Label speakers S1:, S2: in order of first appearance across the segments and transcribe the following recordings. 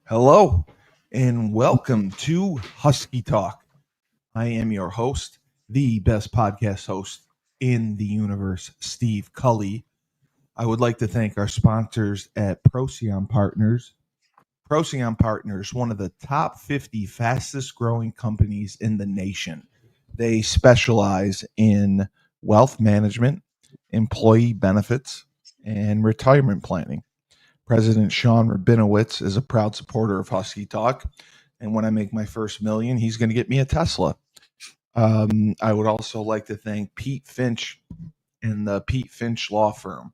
S1: Hello and welcome to Husky Talk. I am your host, the best podcast host in the universe, Steve Cully. I would like to thank our sponsors at Parseghian Partners. Parseghian Partners, one of the top 50 fastest growing companies in the nation. They specialize in wealth management, employee benefits, and retirement planning. President Sean Rabinowitz is a proud supporter of Husky Talk. And when I make my first million, he's going to get me a Tesla. I would also like to thank Pete Finch and the Pete Finch Law Firm.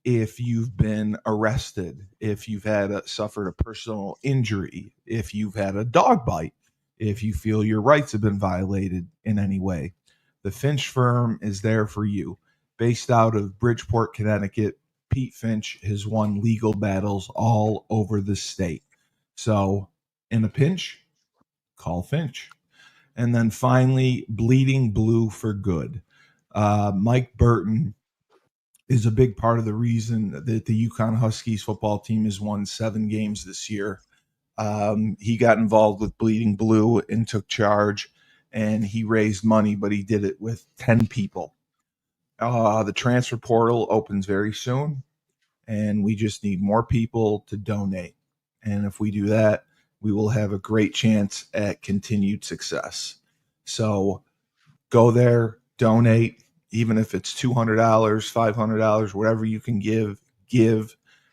S1: If you've been arrested, if you've suffered a personal injury, if you've had a dog bite, if you feel your rights have been violated in any way, the Finch firm is there for you. Based out of Bridgeport, Connecticut, Pete Finch has won legal battles all over the state. So, in a pinch, call Finch. And then finally, Bleeding Blue for Good. Mike Burton is a big part of the reason that the UConn Huskies football team has won 7 games this year. He got involved with Bleeding Blue and took charge, and he raised money, but he did it with 10 people. The transfer portal opens very soon, and we just need more people to donate. And if we do that, we will have a great chance at continued success. So go there, donate, even if it's $200, $500, whatever you can give,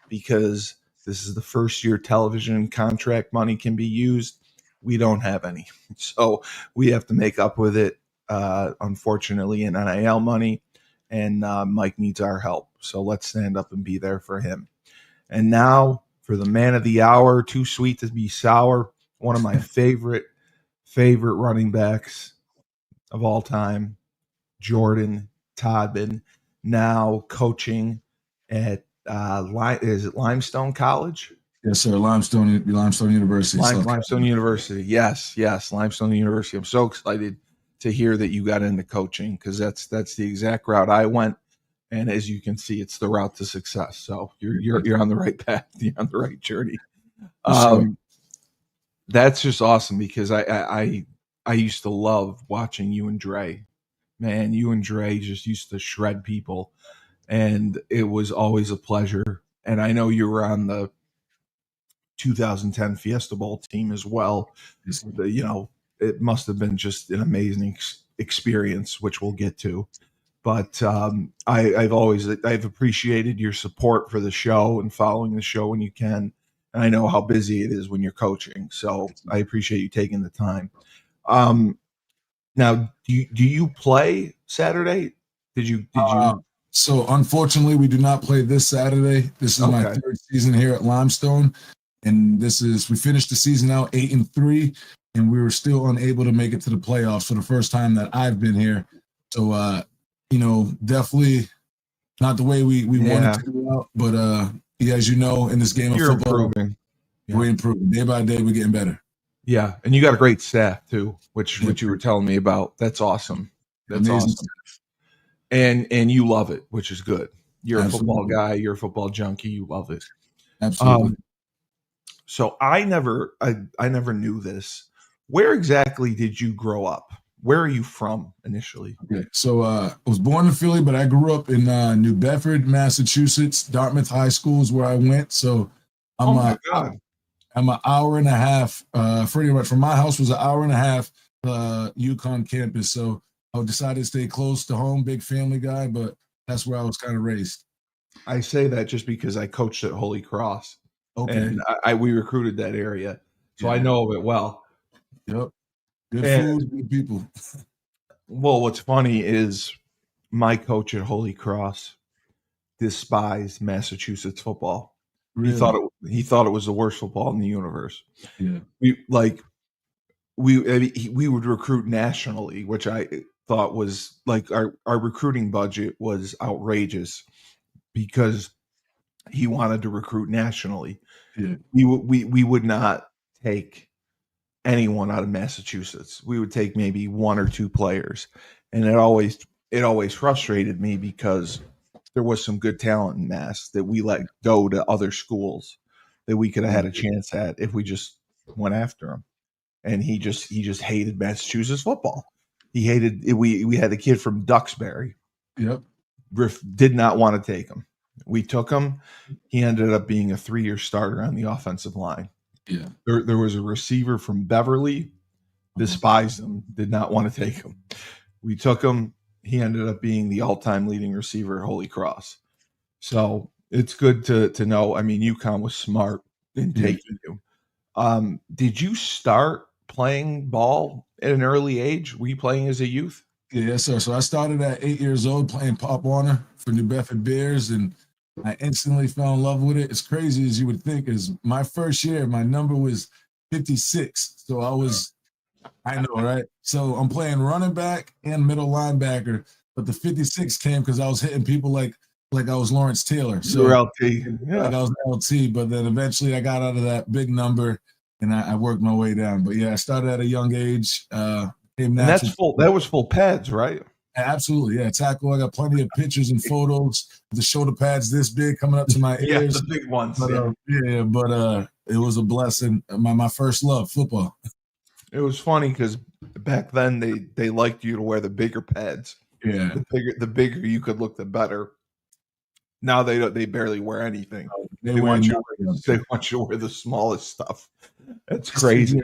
S1: because this is the first year television contract money can be used. We don't have any. So we have to make up with it, unfortunately, in NIL money. And Mike needs our help. So let's stand up and be there for him. And now for the man of the hour, too sweet to be sour, one of my favorite running backs of all time, Jordan Todman, now coaching at Limestone College?
S2: Yes, sir. Limestone University.
S1: Limestone University. Yes, Limestone University. I'm so excited to hear that you got into coaching, because that's the exact route I went, and as you can see, it's the route to success. So you're on the right path. You're on the right journey.
S2: Sure.
S1: That's just awesome, because I used to love watching you and Dre. Man, you and Dre just used to shred people, and it was always a pleasure. And I know you were on the 2010 Fiesta Bowl team as well.
S2: Yes.
S1: It must have been just an amazing experience, which we'll get to. But I've appreciated your support for the show and following the show when you can. And I know how busy it is when you're coaching, so I appreciate you taking the time. Now, do you play Saturday? Did you?
S2: So unfortunately, we do not play this Saturday. This is my 3rd season here at Limestone, and we finished the season out 8-3, and we were still unable to make it to the playoffs for the first time that I've been here. So definitely not the way we wanted to go out, but as you know, in this game of football,
S1: improving.
S2: We're improving day by day. We're getting better.
S1: Yeah, and you got a great staff too, which you were telling me about. That's awesome. That's
S2: amazing
S1: awesome. And you love it, which is good. You're
S2: Absolutely.
S1: a football guy. You're a football junkie. You love it.
S2: Absolutely.
S1: So I never knew this. Where exactly did you grow up? Where are you from initially?
S2: Okay. So I was born in Philly, but I grew up in New Bedford, Massachusetts. Dartmouth High School is where I went. So I'm an hour and a half. Pretty much from my house was an hour and a half UConn campus. So I decided to stay close to home. Big family guy, but that's where I was kind of raised.
S1: I say that just because I coached at Holy Cross.
S2: Okay.
S1: And we recruited that area, so I know it well.
S2: Yep. Good food, good people.
S1: Well, what's funny is my coach at Holy Cross despised Massachusetts football.
S2: Really?
S1: He thought it was the worst football in the universe.
S2: Yeah.
S1: We would recruit nationally, which I thought was like our recruiting budget was outrageous, because he wanted to recruit nationally.
S2: Yeah.
S1: We would not take anyone out of Massachusetts. We would take maybe 1 or 2 players, and it always frustrated me, because there was some good talent in Mass that we let go to other schools that we could have had a chance at if we just went after him. And he just hated Massachusetts football. He hated it. We had a kid from Duxbury.
S2: Yep.
S1: Griff did not want to take him. We took him. He ended up being a 3-year starter on the offensive line.
S2: Yeah.
S1: There was a receiver from Beverly, despised him, did not want to take him. We took him. He ended up being the all-time leading receiver at Holy Cross. So it's good to know. I mean, UConn was smart in taking you. Did you start playing ball at an early age? Were you playing as a youth?
S2: Yes, sir. So I started at 8 years old playing Pop Warner for New Bedford Bears, and I instantly fell in love with it. As crazy as you would think, is my first year, my number was 56. So I know, right? So I'm playing running back and middle linebacker, but the 56 came because I was hitting people like I was Lawrence Taylor. So
S1: you were LT. Yeah.
S2: Like I was LT, but then eventually I got out of that big number and I worked my way down. But yeah, I started at a young age.
S1: And that's full. That was full pads, right?
S2: Absolutely, yeah. Tackle. I got plenty of pictures and photos. The shoulder pads this big coming up to my ears.
S1: Yeah, the big ones.
S2: But, it was a blessing. My first love, football.
S1: It was funny because back then they liked you to wear the bigger pads.
S2: Yeah,
S1: the bigger you could look, the better. Now they barely wear anything.
S2: They want you
S1: to wear the smallest stuff. That's crazy.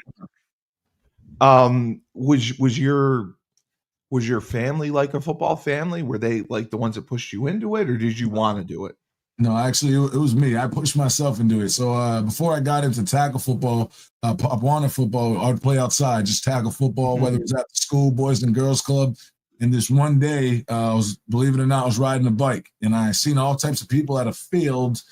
S1: Was your family like a football family? Were they like the ones that pushed you into it, or did you want to do it?
S2: No, actually, it was me. I pushed myself into it. So before I got into tackle football, Pop Warner football, I'd play outside, just tackle football, whether it was at the school, Boys and Girls Club. And this one day, believe it or not, I was riding a bike, and I seen all types of people at a field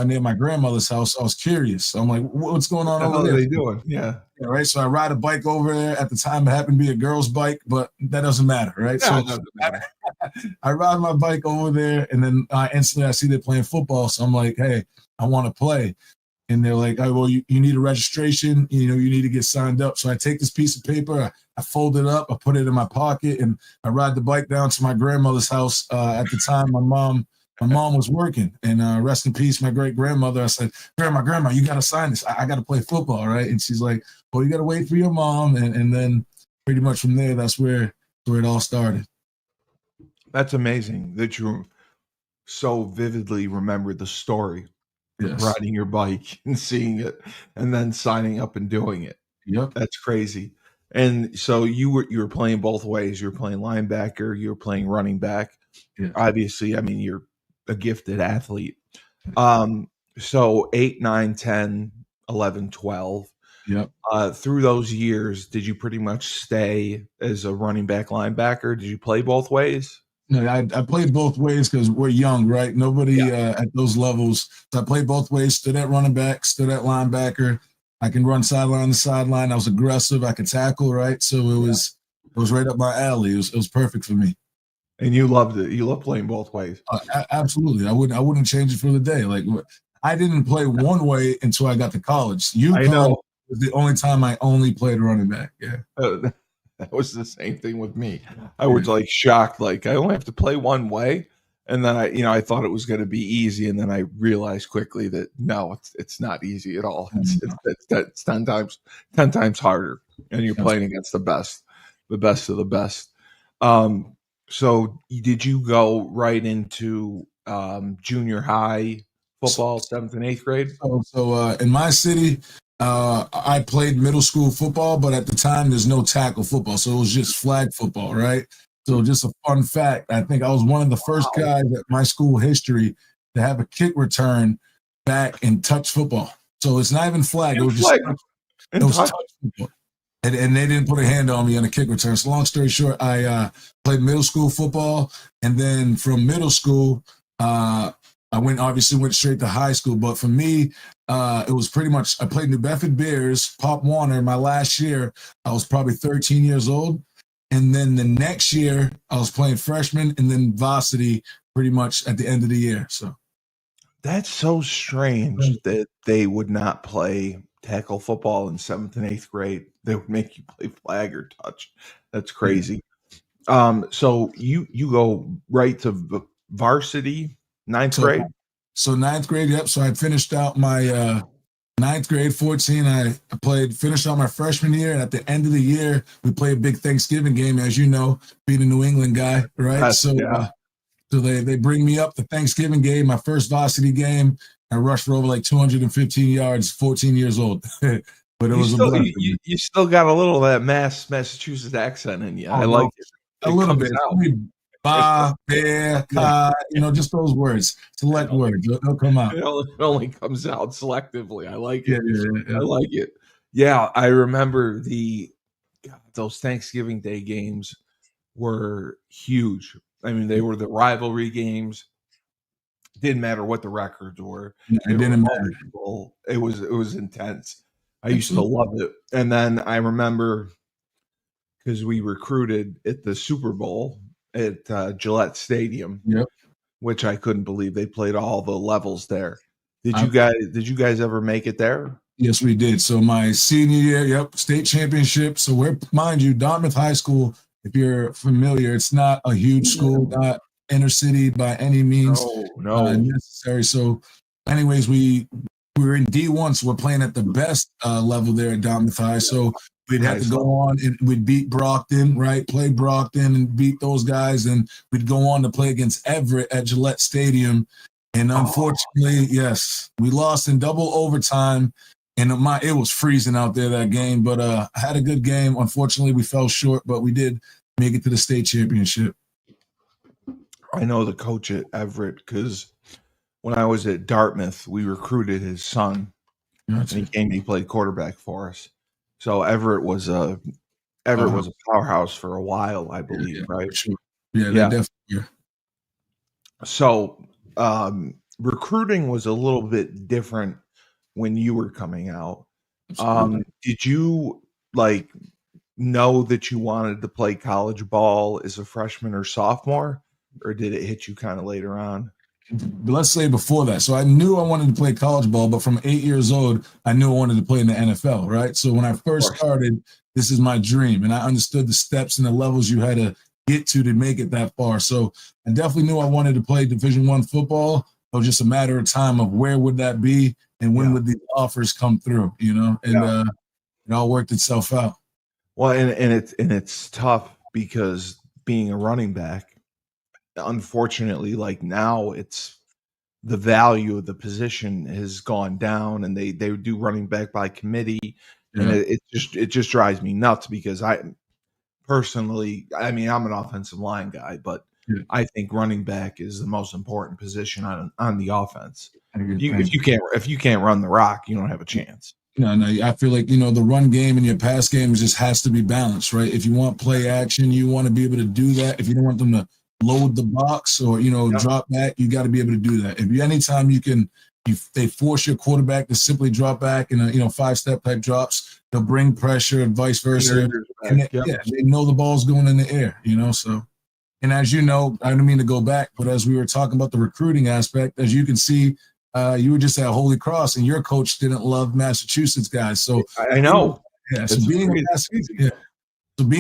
S2: near my grandmother's house. I was curious. I'm like, what's going on over there?
S1: What are they doing? Yeah,
S2: right. So I ride a bike over there. At the time, it happened to be a girl's bike, but that doesn't matter, right?
S1: Yeah,
S2: so I ride my bike over there, and then instantly I see they're playing football. So I'm like, hey, I want to play. And they're like, oh, well, you need a registration. You need to get signed up. So I take this piece of paper, I fold it up, I put it in my pocket, and I ride the bike down to my grandmother's house. At the time, my mom was working, and rest in peace, my great grandmother. I said, Grandma, you got to sign this. I got to play football, right? And she's like, well, you got to wait for your mom. And then pretty much from there, that's where it all started.
S1: That's amazing that you so vividly remember the story. Yes. Riding your bike and seeing it and then signing up and doing it.
S2: Yep.
S1: That's crazy. And so you were playing both ways. You were playing linebacker, you were playing running back.
S2: Yeah.
S1: Obviously, I mean, you're a gifted athlete. So 8, 9, 10, 11, 12.
S2: Yep.
S1: Through those years, did you pretty much stay as a running back linebacker? Did you play both ways?
S2: No, I played both ways because we're young, right? Nobody at those levels. So I played both ways, stood at running back, stood at linebacker. I can run sideline to sideline. I was aggressive. I could tackle, right? So it was right up my alley. It was perfect for me.
S1: And you loved it. You loved playing both ways.
S2: Absolutely. I wouldn't change it for the day. Like I didn't play one way until I got to college. UConn was the only time I only played running back. Yeah.
S1: That was the same thing with me. I was like shocked, like I only have to play one way. And then I thought it was going to be easy. And then I realized quickly that no, it's not easy at all. It's 10 times harder. And you're playing against the best of the best. So did you go right into junior high football, 7th and 8th grade?
S2: So in my city, I played middle school football, but at the time there's no tackle football. So it was just flag football, right? So just a fun fact, I think I was one of the first guys at my school history to have a kick return back in touch football. So it's not even flag. It was just touch football. And they didn't put a hand on me on a kick return. So long story short, I played middle school football. And then from middle school, I went straight to high school. But for me, it was pretty much, I played New Bedford Bears, Pop Warner. My last year, I was probably 13 years old. And then the next year, I was playing freshman and then varsity pretty much at the end of the year. So
S1: that's so strange that they would not play tackle football in 7th and 8th grade. They would make you play flag or touch. That's crazy. So you go right to varsity, 9th grade?
S2: So 9th grade, yep. So I finished out my ninth grade, 14, I finished out my freshman year. And at the end of the year, we played a big Thanksgiving game, as you know, being a New England guy, right? So they bring me up the Thanksgiving game, my first varsity game. I rushed for over like 215 yards, 14 years old. But it was a blessing.
S1: You still got a little of that Massachusetts accent in you. I like it.
S2: A little bit. Ba, bear, ka, just those words. Select words. They'll come out.
S1: It only comes out selectively. I like it.
S2: Yeah.
S1: I like it. Yeah, I remember those Thanksgiving Day games were huge. I mean, they were the rivalry games. Didn't matter what the records were.
S2: It didn't matter.
S1: It was intense. I used to love it. And then I remember because we recruited at the Super Bowl at Gillette Stadium, which I couldn't believe they played all the levels there. Did you guys ever make it there?
S2: Yes, we did. So my senior year, state championship. So mind you, Dartmouth High School, if you're familiar, it's not a huge school, not inner city by any means.
S1: No.
S2: Necessary. So anyways, we were in D1, so we're playing at the best level there at Dartmouth High. So we'd have to go on and we'd beat Brockton, right? Play Brockton and beat those guys. And we'd go on to play against Everett at Gillette Stadium. And unfortunately, yes, we lost in double overtime. And it was freezing out there that game. But I had a good game. Unfortunately, we fell short, but we did make it to the state championship.
S1: I know the coach at Everett because when I was at Dartmouth, we recruited his son. And he played quarterback for us. So Everett was a powerhouse for a while, I believe, right?
S2: Sure. Yeah, definitely.
S1: So recruiting was a little bit different when you were coming out. Did you know that you wanted to play college ball as a freshman or sophomore, or did it hit you kind of later on?
S2: Let's say before that. So I knew I wanted to play college ball, but from 8 years old, I knew I wanted to play in the NFL, right? So when I first started, this is my dream. And I understood the steps and the levels you had to get to make it that far. So I definitely knew I wanted to play Division I football. It was just a matter of time of where would that be and when would the offers come through, and it all worked itself out.
S1: Well, and it's tough because being a running back, unfortunately, now it's the value of the position has gone down, and they do running back by committee, and it just drives me nuts because I personally, I mean, I'm an offensive line guy, but I think running back is the most important position on the offense. If you can't run the rock, you don't have a chance.
S2: No, I feel like, the run game and your pass game just has to be balanced, right? If you want play action, you want to be able to do that. If you don't want them to load the box or, drop back, you got to be able to do that. Anytime they force your quarterback to simply drop back and, 5-step type drops, they'll bring pressure and vice versa. And they know the ball's going in the air, so. And as you know, I don't mean to go back, but as we were talking about the recruiting aspect, as you can see, you were just at Holy Cross and your coach didn't love Massachusetts guys. So
S1: I know.
S2: So being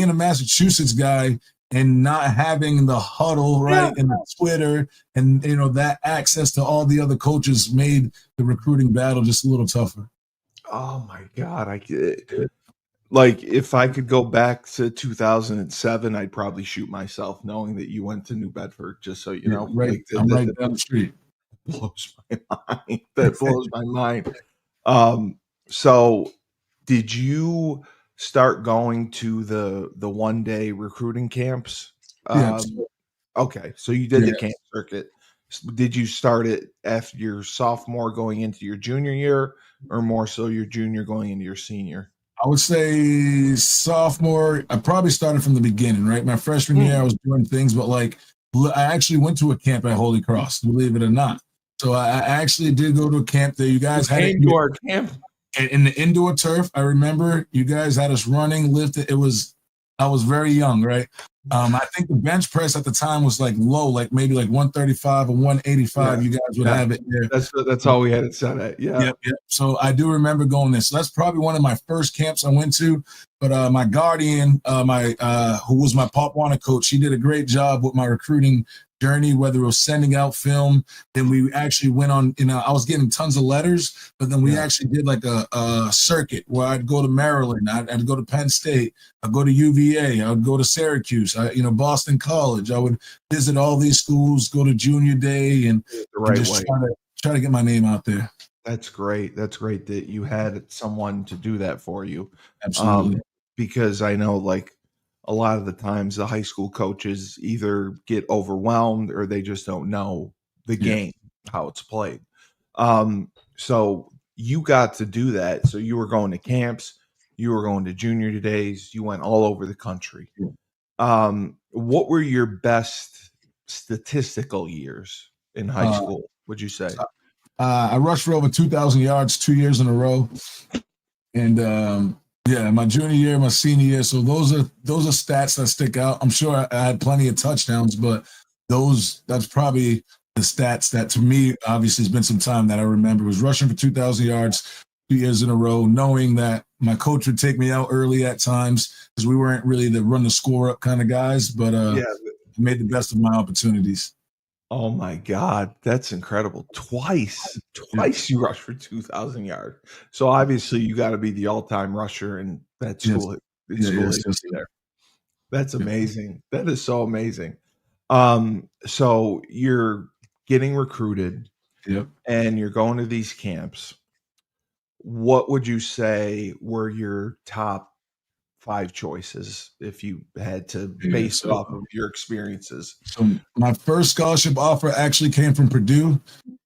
S2: a Massachusetts guy and not having the huddle, right, and the Twitter and, that access to all the other coaches made the recruiting battle just a little tougher.
S1: Oh, my God. If I could go back to 2007, I'd probably shoot myself knowing that you went to New Bedford, just so you know.
S2: Right. I'm right down the street.
S1: Blows my mind. That blows my mind. So did you start going to the one-day recruiting camps? Okay, so you did the camp circuit. Did you start it after your sophomore going into your junior year, or more so your junior going into your senior?
S2: I would say sophomore. I probably started from the beginning, right? My freshman year, I was doing things, but I actually went to a camp at Holy Cross, believe it or not. So I actually did go to a camp there. You guys had
S1: indoor camp
S2: in the indoor turf. I remember you guys had us running, lifted. I was very young, right? I think the bench press at the time was low, maybe 135 or 185. You guys would have it there.
S1: That's all we had it set at. Yeah.
S2: Yep. So I do remember going there. So that's probably one of my first camps I went to. But my guardian, who was my Pop Warner coach, he did a great job with my recruiting journey, whether it was sending out film. Then we actually went on, I was getting tons of letters, but then we actually did like a circuit where I'd go to Maryland, I'd go to Penn State, I'd go to UVA, I'd go to Syracuse, Boston College. I would visit all these schools, go to junior day, and just try to get my name out there.
S1: That's great. That's great that you had someone to do that for you.
S2: Absolutely.
S1: Because I know, like, a lot of the times the high school coaches either get overwhelmed or they just don't know the game, how it's played. So you got to do that. So you were going to camps, you were going to junior days, you went all over the country. What were your best statistical years in high school, would you say?
S2: I rushed for over 2,000 yards 2 years in a row. And my junior year, my senior year. So those are stats that stick out. I'm sure I had plenty of touchdowns, but that's probably the stats that, to me, obviously has been some time that I remember. Was rushing for 2,000 yards 2 years in a row, knowing that my coach would take me out early at times because we weren't really the run the score up kind of guys, but made the best of my opportunities.
S1: Oh my God, that's incredible. Twice you rushed for 2,000 yards. So obviously you got to be the all-time rusher in that school.
S2: Yes.
S1: There. That's amazing. That is so amazing. So you're getting recruited and you're going to these camps. What would you say were your top 5 choices if you had to base it off of your experiences?
S2: So my first scholarship offer actually came from Purdue.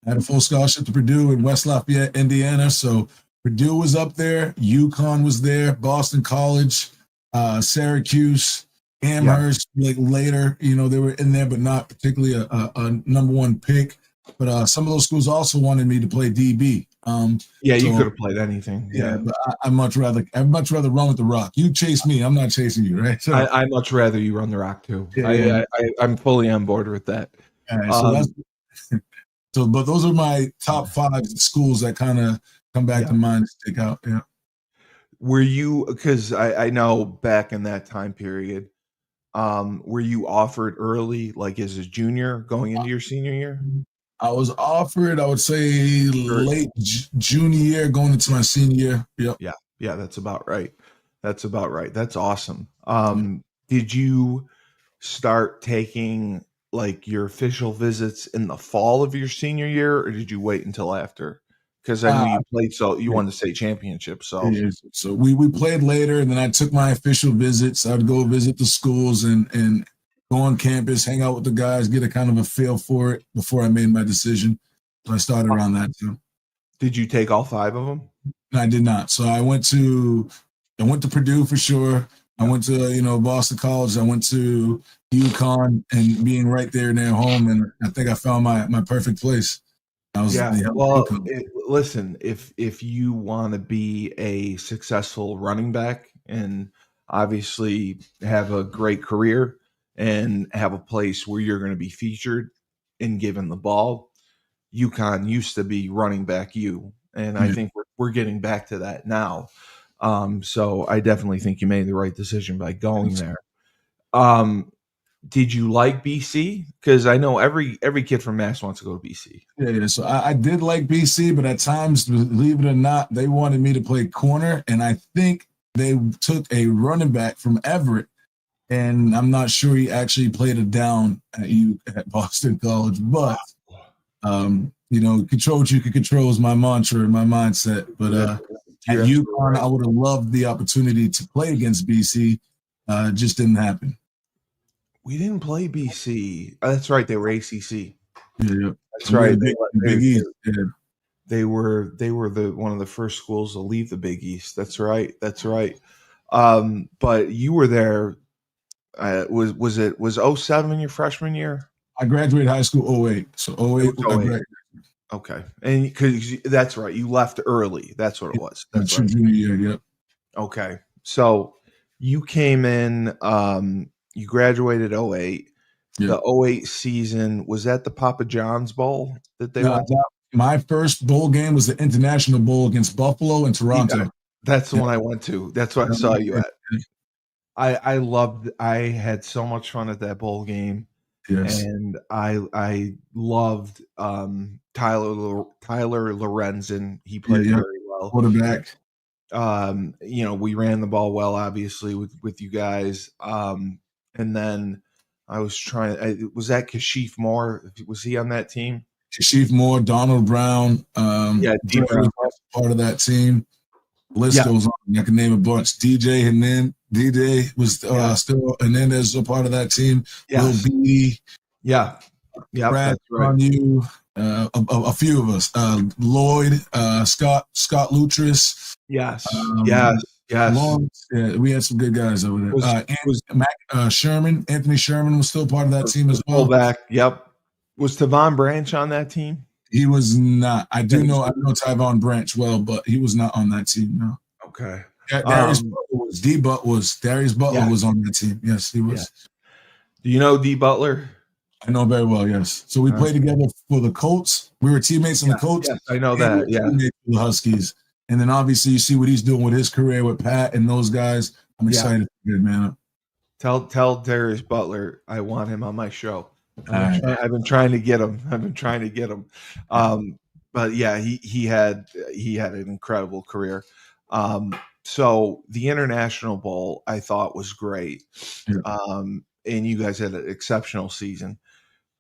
S2: I had a full scholarship to Purdue in West Lafayette, Indiana. So Purdue was up there, UConn was there, Boston College, Syracuse, Amherst. Like later, they were in there, but not particularly a number one pick. But some of those schools also wanted me to play DB.
S1: You could have played anything.
S2: But I'd much rather run with the rock. You chase me, I'm not chasing you, right? So
S1: I'd much rather you run the rock too. I'm fully on board with that.
S2: But those are my top 5 schools that kind of come back to mind, stick out. Yeah.
S1: Were you, because I know back in that time period, were you offered early, like as a junior going into your senior year?
S2: I was offered, I would say, late junior year going into my senior year. Yep.
S1: Yeah, that's about right. That's awesome. Did you start taking like your official visits in the fall of your senior year, or did you wait until after? Because I know you played, so you won the state championship. So
S2: we played later, and then I took my official visits. I'd go visit the schools and go on campus, hang out with the guys, get a kind of a feel for it before I made my decision. So I started around that too.
S1: Did you take all 5 of them?
S2: I did not. So I went to Purdue for sure. I went to Boston College. I went to UConn, and being right there near home, and I think I found my perfect place.
S1: Listen, if you want to be a successful running back and obviously have a great career and have a place where you're going to be featured and given the ball, UConn used to be running back you, and I think we're getting back to that now. So I definitely think you made the right decision by going there. Did you like BC? Because I know every kid from Mass wants to go to BC.
S2: Yeah. So I did like BC, but at times, believe it or not, they wanted me to play corner, and I think they took a running back from Everett, and I'm not sure he actually played it down at Boston College. But control what you can control is my mantra and my mindset. But at UConn, I would have loved the opportunity to play against BC. Just didn't happen.
S1: We didn't play BC. That's right. They were ACC.
S2: Yeah.
S1: That's right.
S2: Big East.
S1: They were one of the first schools to leave the Big East. That's right. But you were there. Was 07 your freshman year?
S2: I graduated high school 08. So 08.
S1: Okay, and because that's right, you left early. That's what it was. That's right.
S2: Junior year. Yep.
S1: Okay, so you came in. You graduated 08. Yep. The 08 season, was that the Papa John's Bowl that they went to?
S2: My first bowl game was the International Bowl against Buffalo and Toronto.
S1: That's the one I went to. That's what I saw you at. I had so much fun at that bowl game.
S2: Yes.
S1: And I loved Tyler Lorenzen. He played
S2: Yeah.
S1: very well.
S2: Quarterback.
S1: We ran the ball well, obviously, with you guys. And then I was was that Kashif Moore? Was he on that team?
S2: Chief Moore, Donald Brown,
S1: Yeah, D
S2: Dre
S1: Brown.
S2: was also part of that team. List
S1: Yeah,
S2: goes on. I can name a bunch. DJ and then DJ was
S1: yeah,
S2: still Hernandez a part of that team. Lil
S1: yes,
S2: B,
S1: yeah, yeah.
S2: Brad
S1: That's right.
S2: on you, a few of us. Lloyd, Scott Lutris,
S1: Yes, yes, yes.
S2: Lawrence. Yeah, we had some good guys over there.
S1: Was was
S2: Sherman, Anthony Sherman was still part of that team as
S1: the
S2: well.
S1: fullback? Yep. Was Tavon Branch on that team?
S2: He was not. I
S1: Then he's
S2: know Tyvon Branch well, but he was not on that team. No.
S1: okay.
S2: Darius Butler
S1: Yeah,
S2: was on that team. Yes, he
S1: yeah.
S2: was.
S1: Do you know D Butler?
S2: I know very well. Yes. So we played together for the Colts. We were teammates in the Colts.
S1: Yes, I know
S2: And
S1: that.
S2: we were
S1: Yeah,
S2: teammates with the Huskies. And then obviously you see what he's doing with his career with Pat and those guys. I'm
S1: yeah.
S2: excited for him, man.
S1: Tell Darius Butler I want him on my show.
S2: All right.
S1: I've been trying to get him. I've been trying to get him. But yeah, he had an incredible career. So the International Bowl I thought was great.
S2: Yeah.
S1: And you guys had an exceptional season.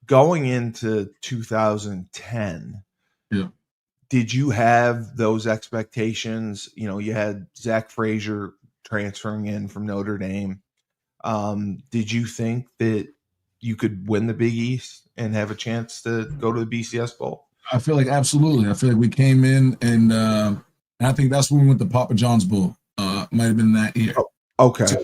S1: Going into 2010,
S2: Yeah.
S1: did you have those expectations? You had Zach Frazier transferring in from Notre Dame. Did you think that you could win the Big East and have a chance to go to the BCS Bowl?
S2: I feel like absolutely. I feel like we came in and I think that's when we went to Papa John's Bowl. Might have been that year.
S1: Oh, okay.
S2: So,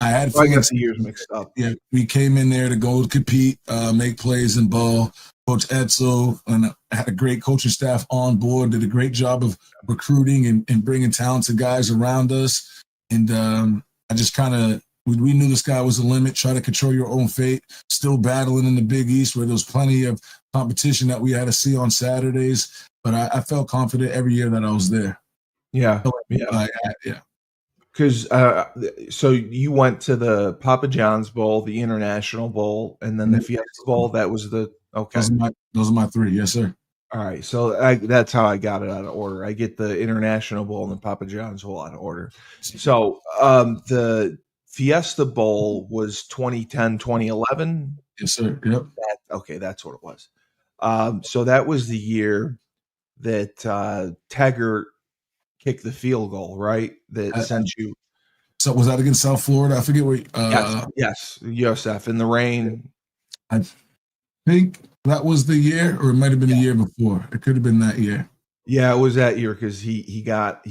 S2: I had
S1: I got
S2: feelings.
S1: the years mixed up.
S2: Yeah, we came in there to go compete, make plays and ball. Coach Edsel and had a great coaching staff on board. Did a great job of recruiting and bringing talented guys around us. And I just kind of we knew the sky was the limit. Try to control your own fate. Still battling in the Big East, where there was plenty of competition that we had to see on Saturdays. But I felt confident every year that I was there.
S1: Yeah,
S2: yeah.
S1: Because so you went to the Papa John's Bowl, the International Bowl, and then the Fiesta Bowl. That was the okay.
S2: Those are my three. Yes, sir.
S1: All right, so that's how I got it out of order. I get the International Bowl and the Papa John's Bowl out of order. So the Fiesta Bowl was 2010, 2011.
S2: Yes, sir. Yep.
S1: Okay, that's what it was. So that was the year that Taggart kicked the field goal, right? That sent you.
S2: So was that against South Florida? I forget where.
S1: Yes, USF in the rain.
S2: I think that was the year, or it might have been the year before. It could have been that year.
S1: Yeah, it was that year because he got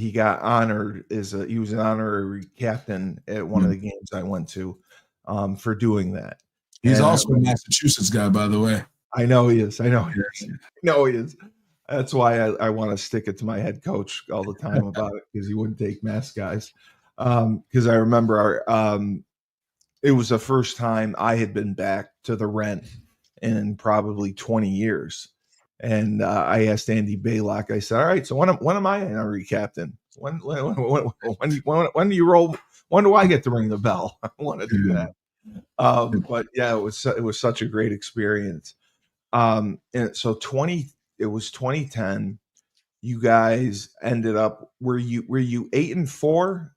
S1: honored he was an honorary captain at one of the games I went to for doing that.
S2: He's also a Massachusetts guy, by the way.
S1: I know he is. I know he is. That's why I want to stick it to my head coach all the time about it because he wouldn't take Mass guys. Because I remember it was the first time I had been back to the Rent in probably 20 years. And I asked Andy Baylock, I said, all right, so when am I an honorary captain? When do you roll? When do I get to ring the bell? I want to do that. But yeah, it was such a great experience. And so it was 2010. You guys ended up, were you 8-4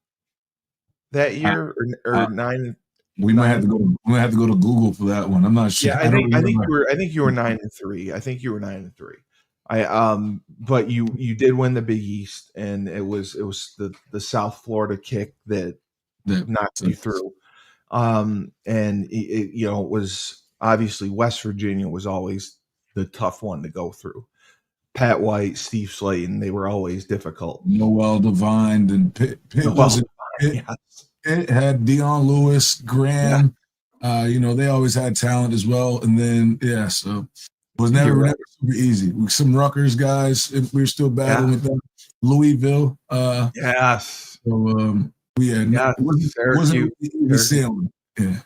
S1: that year or 9?
S2: We might have to go. We might have to go to Google for that one. I'm not sure.
S1: Yeah, I think you were 9-3. I think you were 9-3. But you did win the Big East, and it was the South Florida kick that knocked you through. And it was obviously West Virginia was always the tough one to go through. Pat White, Steve Slayton, they were always difficult.
S2: Noel Devine and Pitt was it. It had Dion Lewis, Graham. Yeah. They always had talent as well. And then so it was never super easy. Some Rutgers guys, we were still battling with them. Louisville.
S1: Yes.
S2: So wasn't easy sailing. Yeah.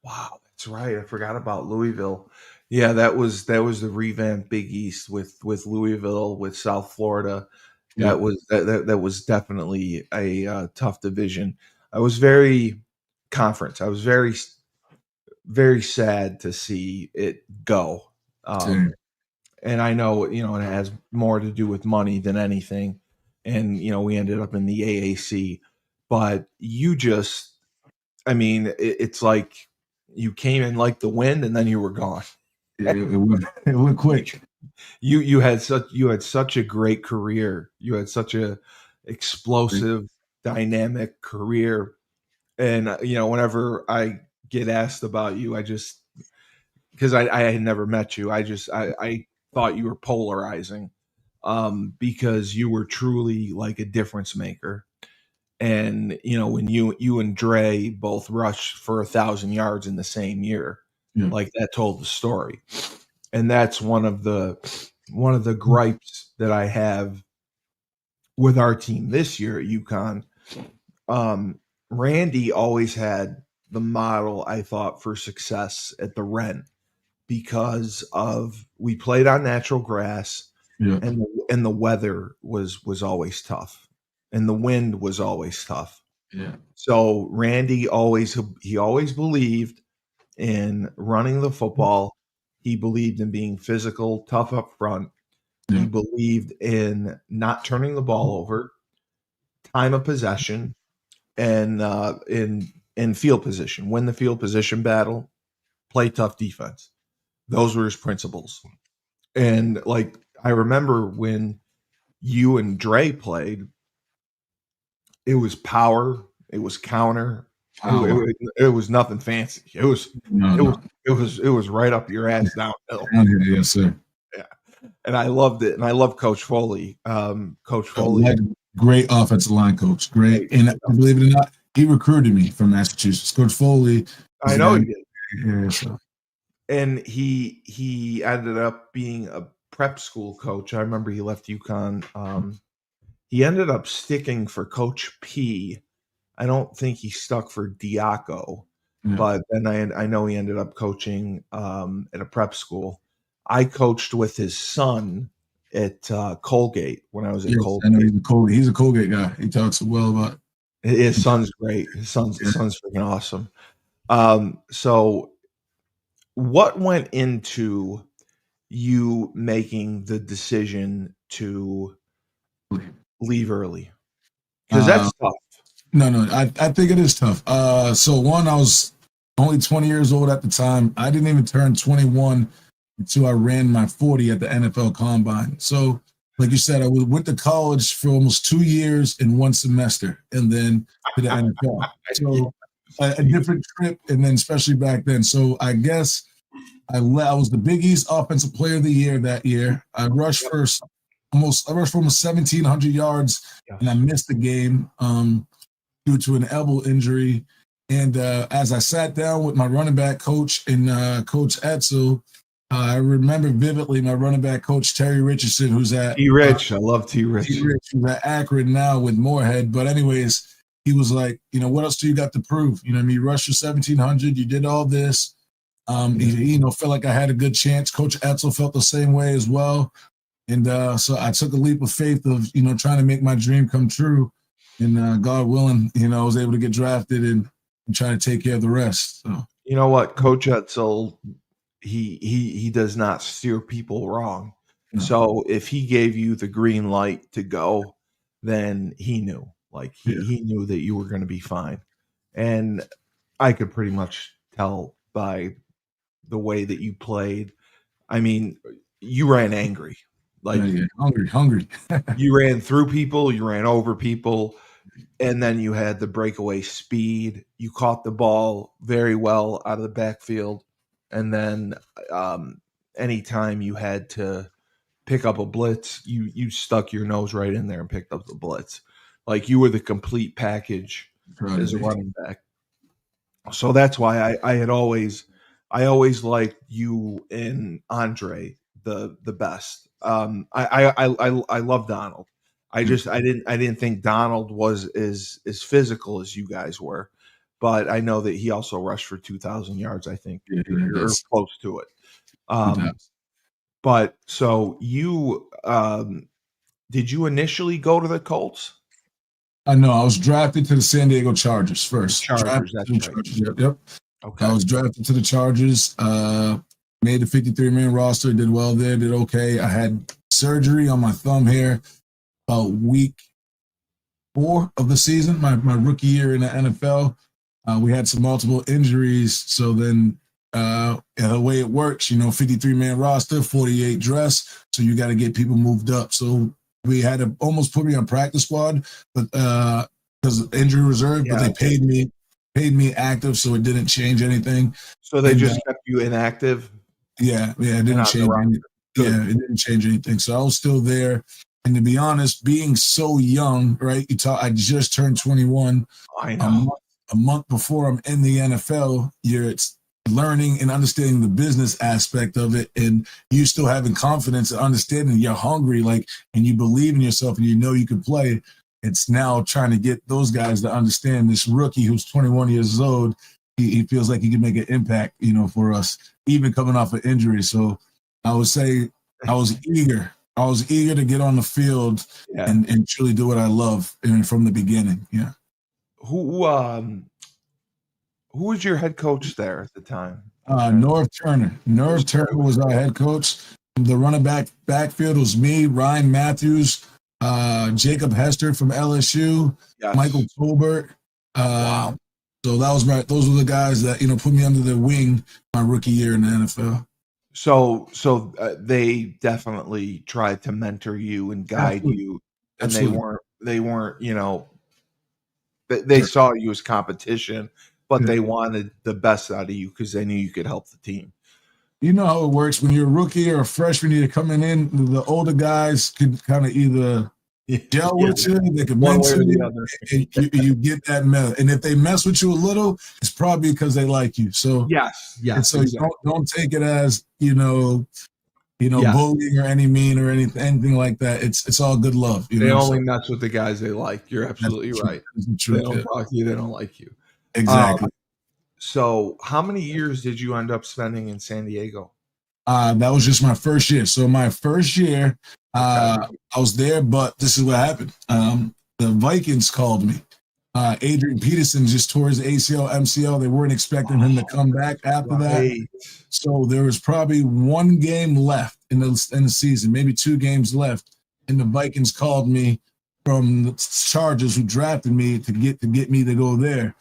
S1: Wow, that's right. I forgot about Louisville. Yeah, that was the revamped Big East with Louisville, with South Florida. That was definitely a tough division. I was very very sad to see it go. And I know, it has more to do with money than anything. And, we ended up in the AAC. But it's like you came in like the wind and then you were gone.
S2: It went quick.
S1: You had such a great career. You had such a explosive, dynamic career. And, whenever I get asked about you, because I had never met you, I thought you were polarizing, because you were truly like a difference maker. And, when you and Dre both rushed for 1,000 yards in the same year, like that told the story. And that's one of the gripes that I have with our team this year at UConn. Randy always had the model, I thought, for success at the Rent, because we played on natural grass, and the weather was always tough, and the wind was always tough. So Randy always believed in running the football. He believed in being physical, tough up front. He believed in not turning the ball over, time of possession, and in field position. Win the field position battle, play tough defense. Those were his principles. And like I remember when you and Dre played, it was power, it was counter, it was nothing fancy. It was right up your ass downhill.
S2: Yes, sir.
S1: Yeah. And I loved it. And I love Coach Foley. Coach Foley,
S2: great offensive line coach. Great. And believe it or not, he recruited me from Massachusetts. Coach Foley.
S1: I know he did.
S2: Yeah, so.
S1: And he ended up being a prep school coach. I remember he left UConn. He ended up sticking for Coach P. I don't think he stuck for Diaco, but then I know he ended up coaching at a prep school. I coached with his son at Colgate when I was at Colgate.
S2: I know he's a Colgate guy. He talks well about it.
S1: His son's great. His son's freaking awesome. So what went into you making the decision to leave early? Because that's tough.
S2: No, I think it is tough. So one, I was only 20 years old at the time. I didn't even turn 21 until I ran my 40 at the NFL Combine. So, like you said, I went to college for almost 2 years in one semester, and then to the NFL. So a different trip, and then especially back then. So I guess I was the Big East Offensive Player of the Year that year. I rushed for almost 1,700 yards, and I missed the game due to an elbow injury. And as I sat down with my running back coach and Coach Etzel, I remember vividly my running back coach, Terry Richardson, who's at
S1: T-Rich. I love T-Rich.
S2: T-Rich, who's at Akron now with Moorhead. But anyways, he was like, what else do you got to prove? You rushed for 1,700. You did all this. He felt like I had a good chance. Coach Etzel felt the same way as well. And so I took a leap of faith of, trying to make my dream come true. And God willing, I was able to get drafted and try to take care of the rest. So
S1: you know what, Coach Etzel, he does not steer people wrong. No. So if he gave you the green light to go, then he knew. Like he knew that you were going to be fine. And I could pretty much tell by the way that you played. I mean, you ran angry. Like
S2: hungry.
S1: You ran through people, you ran over people, and then you had the breakaway speed. You caught the ball very well out of the backfield. And then anytime you had to pick up a blitz, you stuck your nose right in there and picked up the blitz. Like you were the complete package as a running back. So that's why I always liked you and Andre the best. I love Donald. I didn't think Donald was as physical as you guys were, but I know that he also rushed for 2,000 yards. I think you're close to it. But so you did you initially go to the Colts?
S2: No, I was drafted to the San Diego Chargers first.
S1: Chargers.
S2: Yep.
S1: Okay.
S2: I was drafted to the Chargers, made the 53-man roster, did well there, did okay. I had surgery on my thumb here about week 4 of the season, my rookie year in the NFL. We had some multiple injuries. So then the way it works, 53-man roster, 48 dress. So you got to get people moved up. So we had to almost put me on practice squad, but because injury reserve, but they paid me active, so it didn't change anything.
S1: So they just kept you inactive?
S2: Yeah, it didn't change anything. Yeah, it didn't change anything. So I was still there. And to be honest, being so young, right? I just turned 21.
S1: I know.
S2: A month before I'm in the NFL, you're learning and understanding the business aspect of it, and you still having confidence and understanding. You're hungry, and you believe in yourself, and you can play. It's now trying to get those guys to understand this rookie who's 21 years old. He feels like he can make an impact, for us, even coming off an injury. So I would say I was eager. I was eager to get on the field and truly do what I love, and from the beginning. Yeah.
S1: Who was your head coach there at the time?
S2: Norv Turner. Norv Turner was our head coach. The running backfield was me, Ryan Matthews, Jacob Hester from LSU, Michael Tolbert.
S1: Wow.
S2: So those were the guys that put me under their wing my rookie year in the NFL.
S1: So they definitely tried to mentor you and guide you, and they weren't they saw you as competition, but they wanted the best out of you because they knew you could help the team.
S2: You know how it works when you're a rookie or a freshman. You're coming in. The older guys can kind of either gel with you, they can mentor you, and you get that mess. And if they mess with you a little, it's probably because they like you. So
S1: yes.
S2: So exactly. Don't take it as bullying or any mean or anything like that. It's all good love.
S1: They only mess with the guys they like. You're absolutely right. They don't talk to you. They don't like you.
S2: Exactly.
S1: So how many years did you end up spending in San Diego?
S2: That was just my first year. So my first year, I was there, but this is what happened. The Vikings called me. Adrian Peterson just tore his ACL, MCL. They weren't expecting him to come back after that. So there was probably one game left in the season, maybe 2 games left. And the Vikings called me from the Chargers, who drafted me to get me to go there.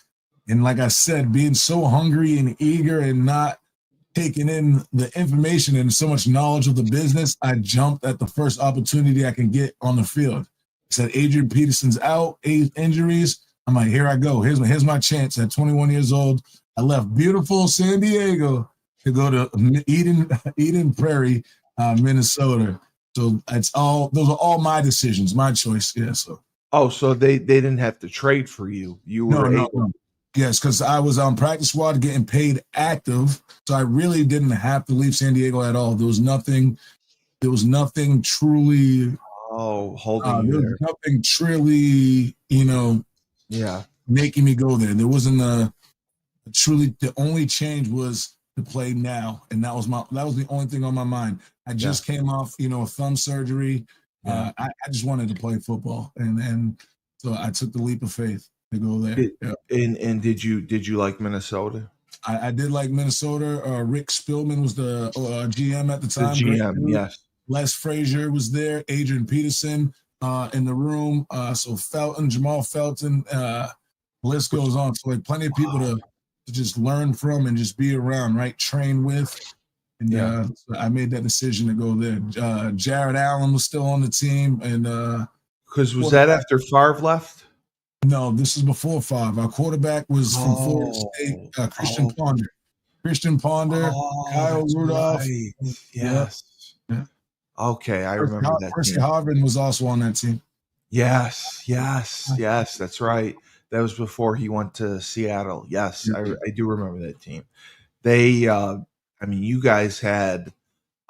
S2: And like I said, being so hungry and eager and not taking in the information and so much knowledge of the business, I jumped at the first opportunity I can get on the field. I said, Adrian Peterson's out, 8 injuries. I'm like, here I go. Here's my chance. At 21 years old, I left beautiful San Diego to go to Eden Prairie, Minnesota. So those are all my decisions, my choice. Yeah.
S1: So they didn't have to trade for you. You were
S2: no. Yes, because I was on practice squad getting paid active, so I really didn't have to leave San Diego at all. There was nothing truly.
S1: Holding you there.
S2: Nothing truly, making me go there. There wasn't truly. The only change was to play now, and that was the only thing on my mind. I just came off, a thumb surgery. I just wanted to play football, and so I took the leap of faith to go there.
S1: And did you like Minnesota?
S2: I did like Minnesota. Rick Spielman was the GM at the time.
S1: The GM, yes.
S2: Les Frazier was there. Adrian Peterson in the room. So Jamal Felton, list goes on. So plenty of people to just learn from and just be around, right? Train with. And so I made that decision to go there. Jared Allen was still on the team, and
S1: because was that after Favre left?
S2: No, this is before 5. Our quarterback was from Florida State, Christian Ponder. Kyle Rudolph.
S1: Right. Yes.
S2: Yeah.
S1: Okay, I remember that.
S2: Percy Harvin was also on that team.
S1: Yes, that's right. That was before he went to Seattle. Yes, I do remember that team. They, you guys had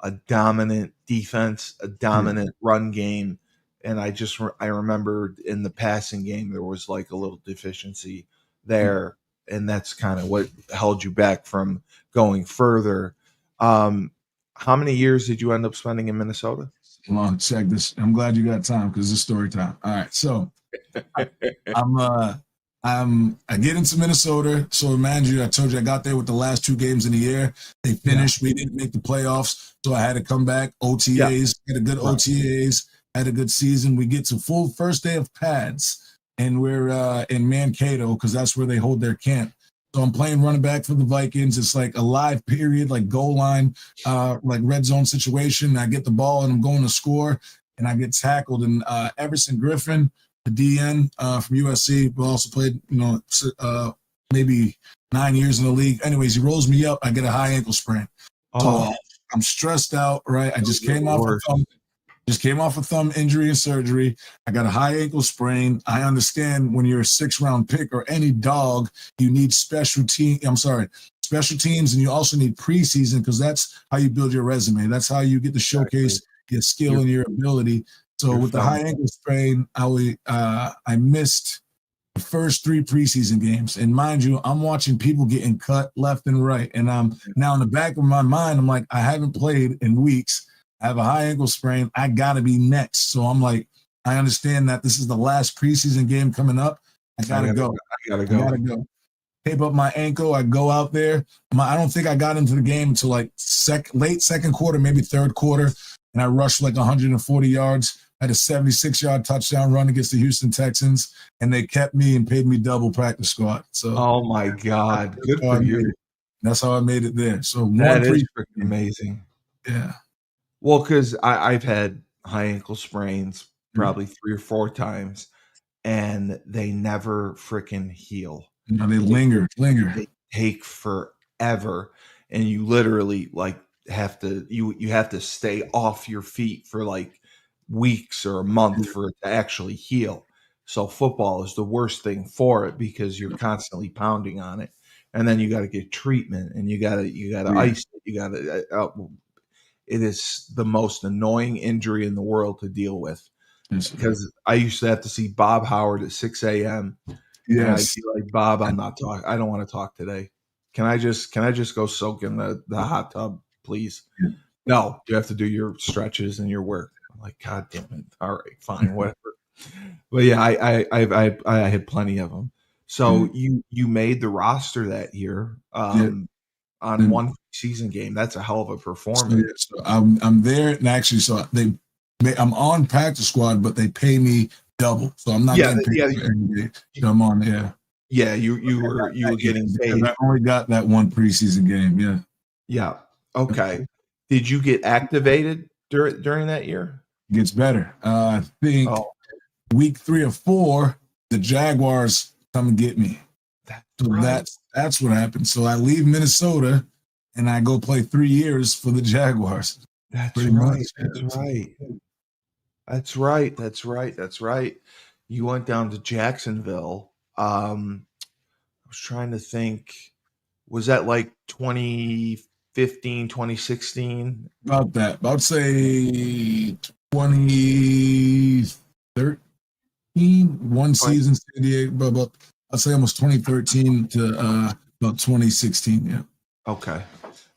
S1: a dominant defense, a dominant run game. And I remember in the passing game, there was like a little deficiency there. And that's kind of what held you back from going further. How many years did you end up spending in Minnesota?
S2: Hold on, check this. I'm glad you got time because it's story time. All right. So I get into Minnesota. So imagine I told you I got there with the last 2 games in the year. They finished. Yeah. We didn't make the playoffs. So I had to come back. OTAs, had a good OTAs, had a good season. We get to full first day of pads, and we're in Mankato because that's where they hold their camp. So I'm playing running back for the Vikings. It's like a live period, like goal line, like red zone situation. I get the ball and I'm going to score, and I get tackled. And Everson Griffin, the DN from USC, who also played, maybe 9 years in the league. Anyways, he rolls me up. I get a high ankle sprain. So I'm stressed out, right? I just came off a thumb injury and surgery. I got a high ankle sprain. I understand when you're a 6th-round pick or any dog, you need special teams, and you also need preseason because that's how you build your resume. That's how you get to showcase your skill and your ability. So with the high ankle sprain, I missed the first 3 preseason games. And mind you, I'm watching people getting cut left and right. And I'm now in the back of my mind, I'm like, I haven't played in weeks. I have a high ankle sprain. I got to be next. So I'm like, I understand that this is the last preseason game coming up. I got to go. I got to go. Tape up my ankle. I go out there. I don't think I got into the game until like late second quarter, maybe third quarter. And I rushed like 140 yards. I had a 76-yard touchdown run against the Houston Texans, and they kept me and paid me double practice squad. So,
S1: oh my God, good for you.
S2: That's how I made it there. So
S1: that is freaking amazing.
S2: Yeah.
S1: Well, because I've had high ankle sprains probably 3 or 4 times, and they never freaking heal.
S2: No, they linger.
S1: They take forever, and you literally like have to you have to stay off your feet for like weeks or a month for it to actually heal. So football is the worst thing for it because you're constantly pounding on it, and then you got to get treatment, and you got to ice it. You got to. It is the most annoying injury in the world to deal with because I used to have to see Bob Howard at 6 a.m.
S2: Yes.
S1: And I'd be like, Bob, I'm not talking. I don't want to talk today. Can I just go soak in the hot tub, please?
S2: Yeah.
S1: No, you have to do your stretches and your work. I'm like, God damn it. All right, fine, whatever. But yeah, I had plenty of them. So you made the roster that year on one season game. That's a hell of a performance.
S2: So I'm there, and actually, I'm on practice squad, but they pay me double, so I'm not getting paid every day. So I'm on there.
S1: Yeah, you were getting paid.
S2: I only got that one preseason game. Yeah.
S1: Yeah. Okay. Did you get activated during that year?
S2: It gets better. I think week 3 or 4, the Jaguars come and get me. That's what happened. So I leave Minnesota and I go play 3 years for the Jaguars.
S1: That's right. That's right. You went down to Jacksonville. I was trying to think. Was that like 2015, 2016?
S2: About that. I'd say 2013. One season, San Diego. About I'd say almost 2013 to about 2016. Yeah.
S1: Okay.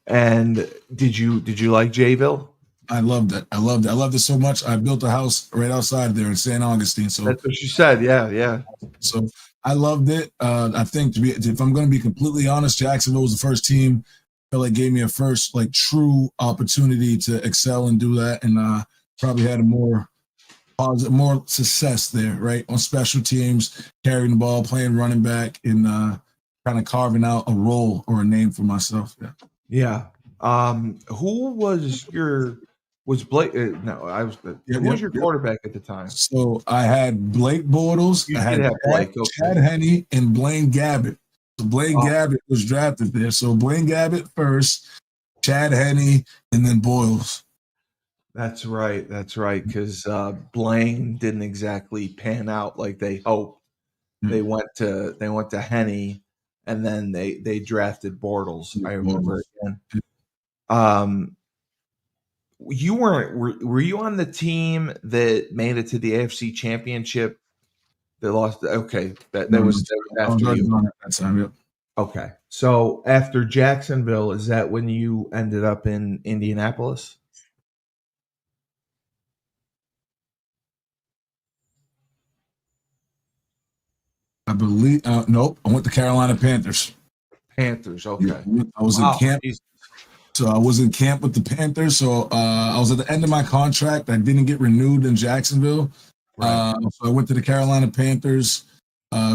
S1: And did you like Jayville?
S2: I loved it. I loved it so much. I built a house right outside there in St. Augustine. So
S1: that's what she said. Yeah.
S2: So I loved it. I think if I'm going to be completely honest, Jacksonville was the first team that like gave me a first like true opportunity to excel and do that, and probably had a more success there, right, on special teams, carrying the ball, playing running back, and kind of carving out a role or a name for myself.
S1: Yeah. Who was Blake? No, I was. Who was your quarterback at the time?
S2: So I had Blake Bortles, I had Chad Henne, and Blaine Gabbert. So Blaine Gabbert was drafted there. So Blaine Gabbert first, Chad Henne, and then Boyles.
S1: That's right. Because Blaine didn't exactly pan out like they hoped. They went to Henne, and then they drafted Bortles. I remember again. You were you on the team that made it to the AFC Championship that lost? Okay, that was after you.
S2: That time, yep.
S1: Okay, so after Jacksonville, is that when you ended up in Indianapolis?
S2: believe. Nope. I went to Carolina Panthers.
S1: Panthers. Okay.
S2: Yeah, I was in camp.
S1: Geez.
S2: So I was in camp with the Panthers. So I was at the end of my contract. I didn't get renewed in Jacksonville.
S1: Right.
S2: So I went to the Carolina Panthers.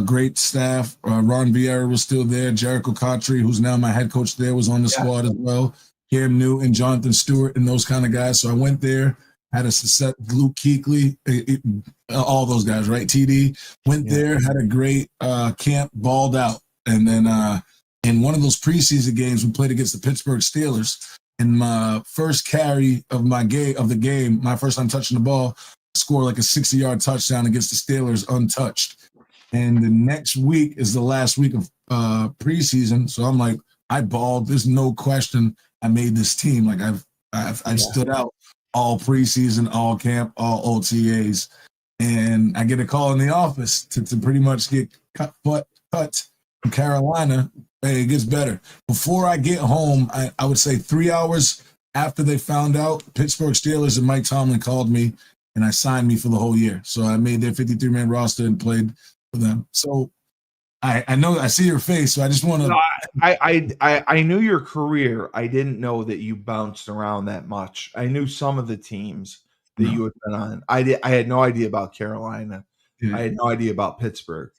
S2: Great staff. Ron Vieira was still there. Jericho Cotry, who's now my head coach there, was on the squad as well. Cam Newton, Jonathan Stewart, and those kind of guys. So I went there, had a set, Luke Kuechly, all those guys, right? TD went there, had a great camp, balled out, and then in one of those preseason games, we played against the Pittsburgh Steelers. In my first carry of the game, my first time touching the ball, scored like a 60-yard touchdown against the Steelers untouched. And the next week is the last week of preseason. So I'm like, I balled. There's no question I made this team. Like I've stood out all preseason, all camp, all OTAs. And I get a call in the office to pretty much get cut from Carolina. Hey, it gets better. Before I get home, I would say 3 hours after they found out, Pittsburgh Steelers and Mike Tomlin called me and I signed me for the whole year. So I made their 53-man roster and played for them. So I know I see your face, so I just want to.
S1: No, I knew your career. I didn't know that you bounced around that much. I knew some of the teams that you had been on. I had no idea about Carolina. Yeah. I had no idea about Pittsburgh.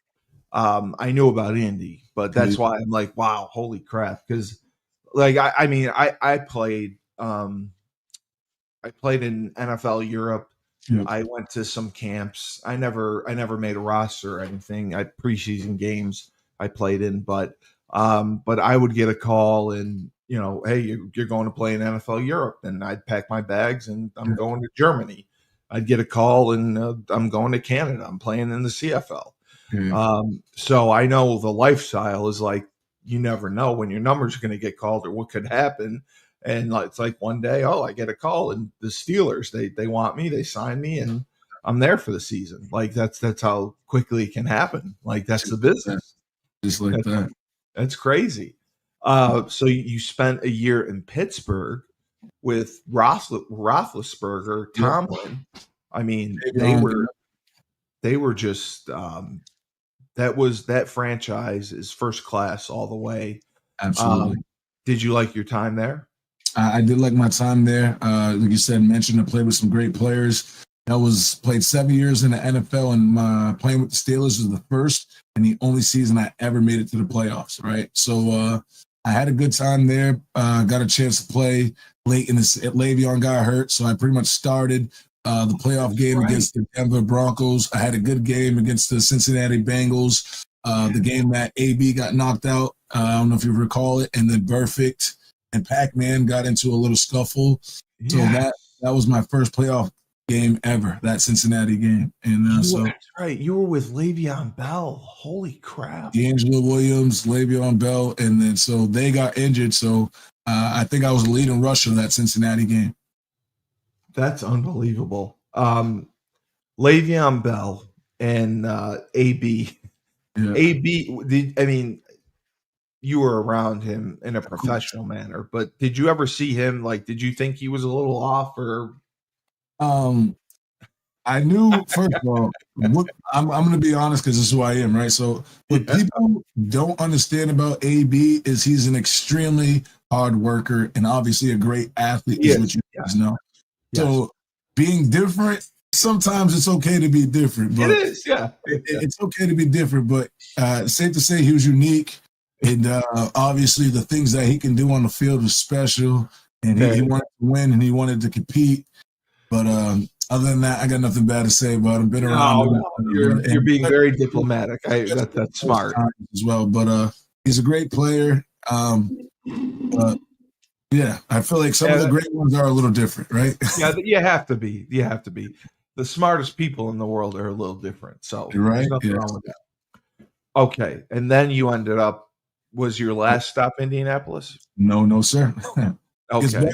S1: I knew about Indy, but that's why I'm like, wow, holy crap! Because, like, I played. I played in NFL Europe. Yep. I went to some camps. I never made a roster or anything. I had preseason games I played in, but I would get a call and, hey, you're going to play in NFL Europe, and I'd pack my bags and I'm going to Germany. I'd get a call and I'm going to Canada. I'm playing in the CFL. So I know the lifestyle is like, you never know when your number's going to get called or what could happen. And it's like one day, I get a call and the Steelers, they want me, they sign me, and I'm there for the season. Like that's how quickly it can happen. Like that's the business.
S2: Just like that.
S1: That's crazy. So you spent a year in Pittsburgh with Roethlisberger, Tomlin. I mean, they were just that franchise is first class all the way.
S2: Absolutely.
S1: Did you like your time there?
S2: I did like my time there. Like you said, mentioned I played with some great players. I played 7 years in the NFL, and playing with the Steelers was the first and the only season I ever made it to the playoffs, right? So I had a good time there. Got a chance to play late in this. Le'Veon got hurt, so I pretty much started the playoff game against the Denver Broncos. I had a good game against the Cincinnati Bengals. The game that AB got knocked out, I don't know if you recall it, and then Perfect and Pac-Man got into a little scuffle. So that was my first playoff game ever, that Cincinnati game. And
S1: that's right. You were with Le'Veon Bell. Holy crap.
S2: D'Angelo Williams, Le'Veon Bell, and then so they got injured. So I think I was the leading rusher of that Cincinnati game.
S1: That's unbelievable. Le'Veon Bell and AB. Yeah. AB, you were around him in a professional manner, but did you ever see him? Like, did you think he was a little off or?
S2: I knew, first of all, I'm going to be honest because this is who I am, right? So what people don't understand about AB is he's an extremely hard worker and obviously a great athlete, is what you guys know. Yes. So being different, sometimes it's okay to be different. But
S1: it is,
S2: it's okay to be different, but safe to say he was unique. And obviously the things that he can do on the field was special. And he wanted to win and he wanted to compete. But other than that, I got nothing bad to say about him. Been around him.
S1: You're being very diplomatic. That's smart
S2: as well. But he's a great player. But yeah, I feel like some of the great ones are a little different, right?
S1: Yeah, you have to be. You have to be. The smartest people in the world are a little different. So
S2: right?
S1: There's nothing wrong with that. Okay, and then you ended up. Was your last stop Indianapolis?
S2: No, sir.
S1: Okay.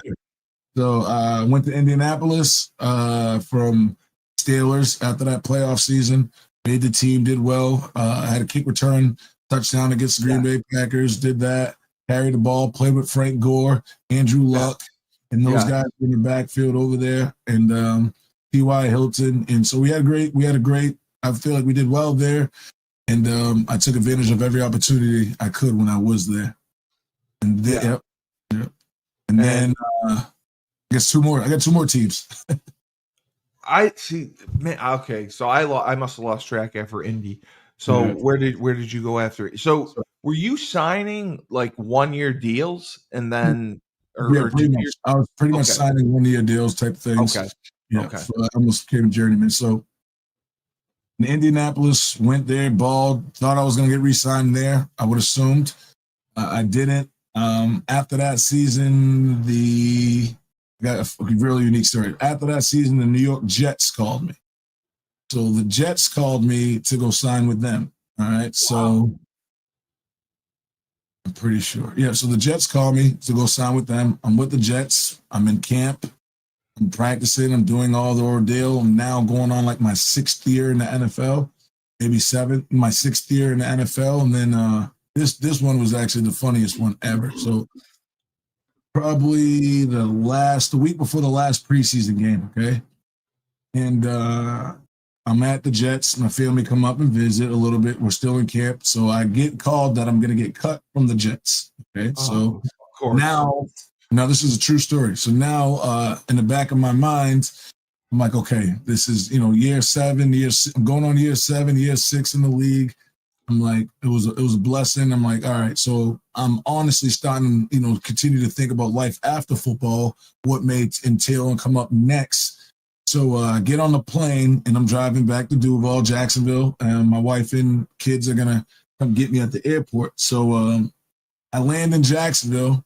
S2: So I went to Indianapolis from Steelers after that playoff season. Made the team, did well. I had a kick return touchdown against the Green Bay Packers. Did that. Carried the ball. Played with Frank Gore, Andrew Luck, and those guys in the backfield over there, and T.Y. Hilton. And so we had a great. I feel like we did well there. And I took advantage of every opportunity I could when I was there. And then, yep. And then I guess two more. I got two more teams.
S1: I see, man. Okay, so I must have lost track after Indy. So where did you go after it? So were you signing like 1 year deals and then or
S2: pretty
S1: 2
S2: much.
S1: years?
S2: I was pretty much signing 1 year deals type things.
S1: Okay.
S2: Yeah.
S1: Okay.
S2: So I almost became a journeyman. So in Indianapolis, went there, balled, thought I was going to get re-signed there. I would assumed. I didn't. After that season, I got a really unique story. After that season, the New York Jets called me. So the Jets called me to go sign with them. All right. So I'm pretty sure. Yeah. So the Jets called me to go sign with them. I'm with the Jets. I'm in camp. I'm practicing. I'm doing all the ordeal. I'm now going on like my 6th year in the NFL, maybe 7th, my 6th year in the NFL. And then this one was actually the funniest one ever. So probably the week before the last preseason game, okay? And I'm at the Jets. My family come up and visit a little bit. We're still in camp. So I get called that I'm going to get cut from the Jets, okay? So
S1: of course.
S2: Now this is a true story. So now in the back of my mind, I'm like, okay, this is, year 7, I'm going on year 7, year 6 in the league. I'm like, it was a blessing. I'm like, all right. So I'm honestly starting, continue to think about life after football, what may entail and come up next. So I get on the plane and I'm driving back to Duval, Jacksonville, and my wife and kids are gonna come get me at the airport. So I land in Jacksonville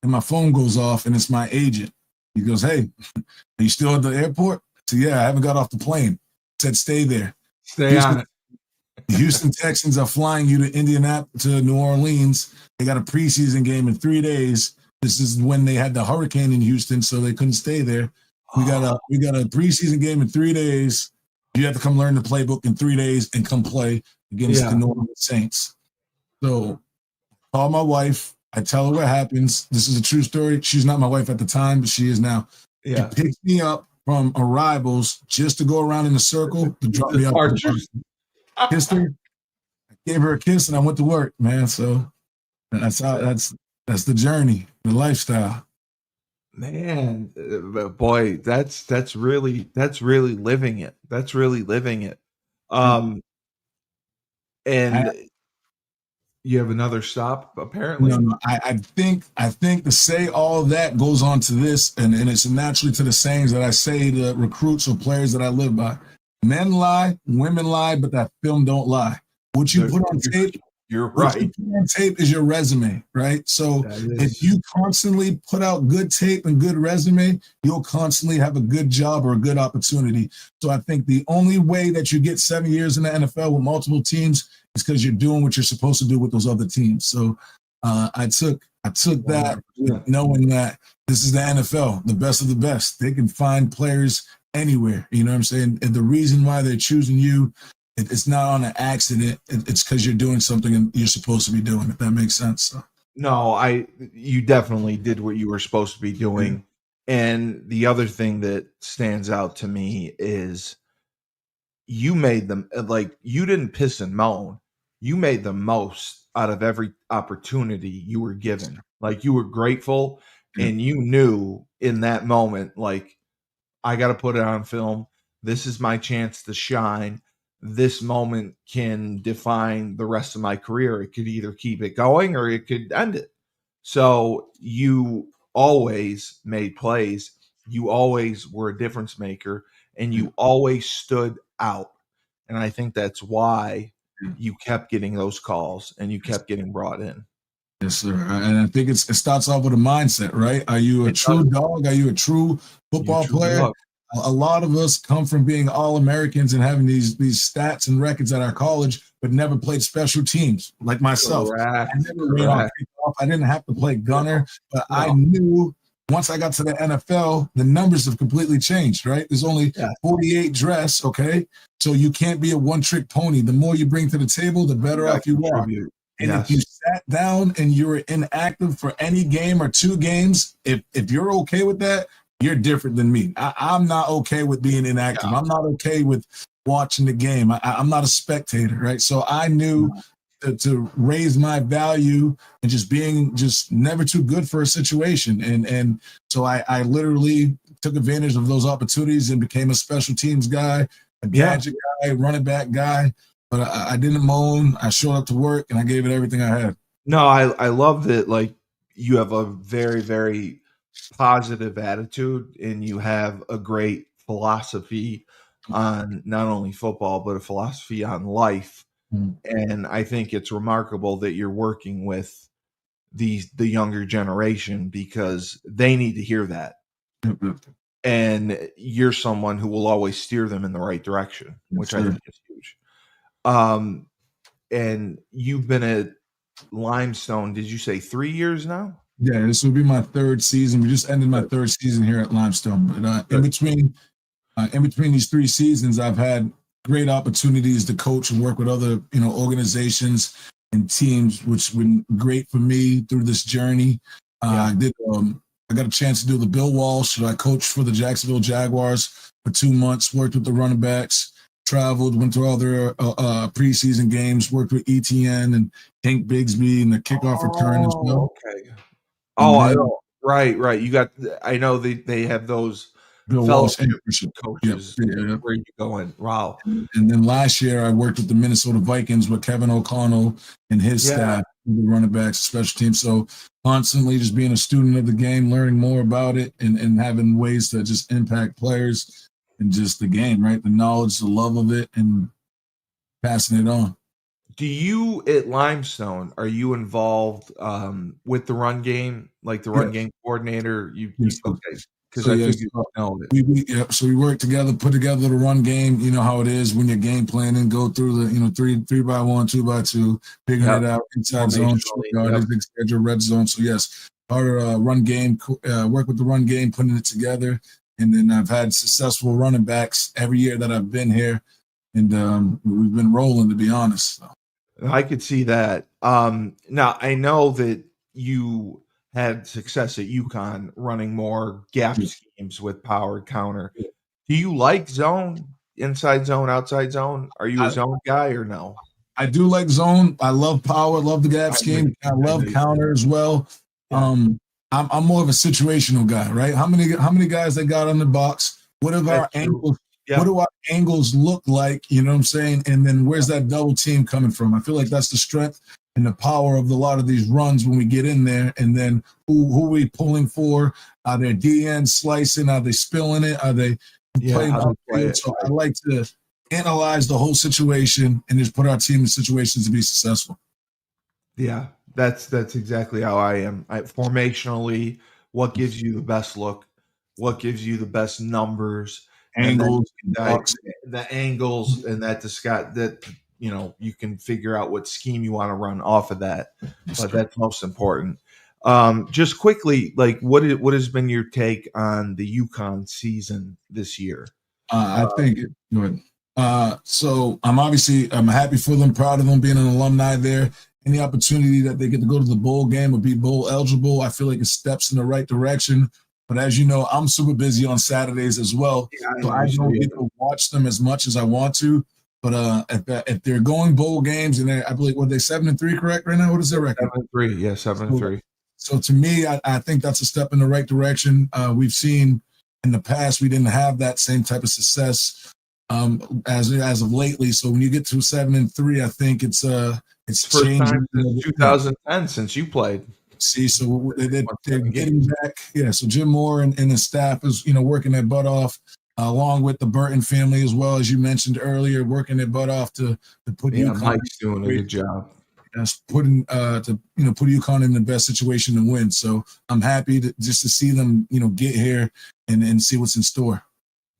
S2: and my phone goes off and it's my agent. He goes, "Hey, are you still at the airport?" I said, "Yeah, I haven't got off the plane." He said, "Stay there.
S1: Stay on it."
S2: The Houston Texans are flying you to Indianapolis, to New Orleans. They got a preseason game in 3 days. This is when they had the hurricane in Houston, so they couldn't stay there. We got a preseason game in 3 days. You have to come learn the playbook in 3 days and come play against the New Orleans Saints. So call my wife. I tell her what happens. This is a true story. She's not my wife at the time, but she is now.
S1: Yeah.
S2: She picks me up from arrivals just to go around in a circle to drop me off. Kissed her, gave her a kiss, and I went to work, man. So that's the journey, the lifestyle.
S1: Man, boy, that's really living it. That's really living it. And you have another stop, apparently.
S2: No. I think to say all of that goes on to this, and it's naturally to the sayings that I say to recruits or players that I live by. Men lie, women lie, but that film don't lie. What you put on tape,
S1: you're right.
S2: What you put on tape is your resume, right? So if you constantly put out good tape and good resume, you'll constantly have a good job or a good opportunity. So I think the only way that you get 7 years in the NFL with multiple teams is because you're doing what you're supposed to do with those other teams. So I took that knowing that this is the NFL, the best of the best. They can find players anywhere. You know what I'm saying? And the reason why they're choosing you, it's not on an accident. It's because you're doing something you're supposed to be doing, if that makes sense. So.
S1: No, you definitely did what you were supposed to be doing. And the other thing that stands out to me is you made them, like, you didn't piss and moan. You made the most out of every opportunity you were given. Like, you were grateful and you knew in that moment, like, I got to put it on film. This is my chance to shine. This moment can define the rest of my career. It could either keep it going or it could end it. So you always made plays. You always were a difference maker, and you always stood out. And I think that's why you kept getting those calls and you kept getting brought in.
S2: Yes, sir. And I think it starts off with a mindset, right? Are you a true dog? Are you a true football player? Dog. A lot of us come from being All-Americans and having these stats and records at our college, but never played special teams, like myself.
S1: Correct.
S2: I never ran off. I didn't have to play gunner, but I knew once I got to the NFL, the numbers have completely changed, right? There's only 48 dress, okay? So you can't be a one-trick pony. The more you bring to the table, the better off you are. And if you sat down and you were inactive for any game or 2 games, if you're okay with that, you're different than me. I'm not okay with being inactive. I'm not okay with watching the game. I'm not a spectator, right? So I knew to raise my value and just being just never too good for a situation. And so I literally took advantage of those opportunities and became a special teams guy, a gadget guy, running back guy. But I didn't moan. I showed up to work and I gave it everything I had.
S1: No, I love that. Like, you have a very, very positive attitude and you have a great philosophy on not only football, but a philosophy on life.
S2: Mm.
S1: And I think it's remarkable that you're working with the younger generation because they need to hear that. And you're someone who will always steer them in the right direction, which I think is huge. And you've been at Limestone, did you say 3 years now?
S2: Yeah, this will be my third season. We just ended my third season here at Limestone. But in between these 3 seasons, I've had great opportunities to coach and work with other organizations and teams, which have been great for me through this journey. I got a chance to do the Bill Walsh. I coached for the Jacksonville Jaguars for 2 months, worked with the running backs, traveled, went to all their preseason games, worked with ETN and Hank Bigsby and the kickoff return as well.
S1: Okay. Oh, right. You got. I know they have those
S2: Bill Walsh
S1: coaches.
S2: Yep.
S1: Where you going? Wow.
S2: And then last year I worked with the Minnesota Vikings with Kevin O'Connell and his staff, the running backs, special teams. So constantly just being a student of the game, learning more about it, and having ways to just impact players and just the game, right? The knowledge, the love of it, and passing it on.
S1: Do you at Limestone, are you involved with the run game, like the run game coordinator? Okay. Because I think you know it.
S2: So we work together, put together the run game. You know how it is when you're game planning, go through the 3-by-1, 2-by-2, figuring it out, inside zone, short yardage, big schedule, red zone. So yes, our run game, work with the run game, putting it together, and then I've had successful running backs every year that I've been here, and we've been rolling, to be honest. So.
S1: I could see that. Now I know that you had success at UConn running more gap schemes with power counter. Do you like zone, inside zone, outside zone? Are you a zone guy or no?
S2: I do like zone. I love power, love the gap scheme. I love counter as well. I'm more of a situational guy, right? How many guys they got on the box? What are our angles? Yeah. What do our angles look like? You know what I'm saying? And then where's that double team coming from? I feel like that's the strength and the power of a lot of these runs when we get in there. And then who are we pulling for? Are they DN slicing? Are they spilling it? Are they playing upfield? So I like to analyze the whole situation and just put our team in situations to be successful.
S1: Yeah, that's exactly how I am. Formationally, what gives you the best look? What gives you the best numbers?
S2: Angles,
S1: the angles, and that you can figure out what scheme you want to run off of that. But that's most important. Just quickly, like what has been your take on the UConn season this year?
S2: I think it's good. So I'm happy for them, proud of them being an alumni there. Any opportunity that they get to go to the bowl game or be bowl eligible, I feel like it steps in the right direction. But as you know, I'm super busy on Saturdays as well. So I don't get to watch them as much as I want to. But if they're going bowl games, and I believe, were they 7-3 correct right now? What is their record?
S1: 7-3, yeah, 7-3.
S2: So to me, I think that's a step in the right direction. We've seen in the past we didn't have that same type of success as of lately. So when you get to 7-3, I think it's
S1: first
S2: changing.
S1: Time since 2010 since you played.
S2: See, so they're getting back. Yeah, so Jim Moore and his staff is working their butt off, along with the Burton family as well, as you mentioned earlier, working their butt off to put UConn.
S1: Mike's doing a good job.
S2: That's putting to put UConn in the best situation to win. So I'm happy to see them get here and see what's in store.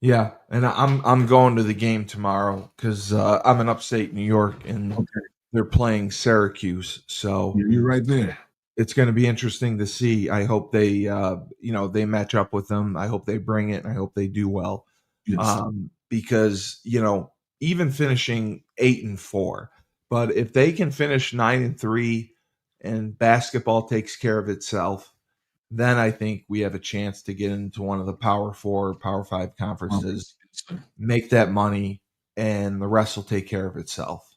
S1: Yeah, and I'm going to the game tomorrow because I'm in upstate New York and they're playing Syracuse. So
S2: you're right there.
S1: It's going to be interesting to see. I hope they they match up with them. I hope they bring it. And I hope they do well. Yes. Because even finishing 8-4, but if they can finish 9-3 and basketball takes care of itself, then I think we have a chance to get into one of the Power 4, Power 5 conferences, make that money, and the rest will take care of itself.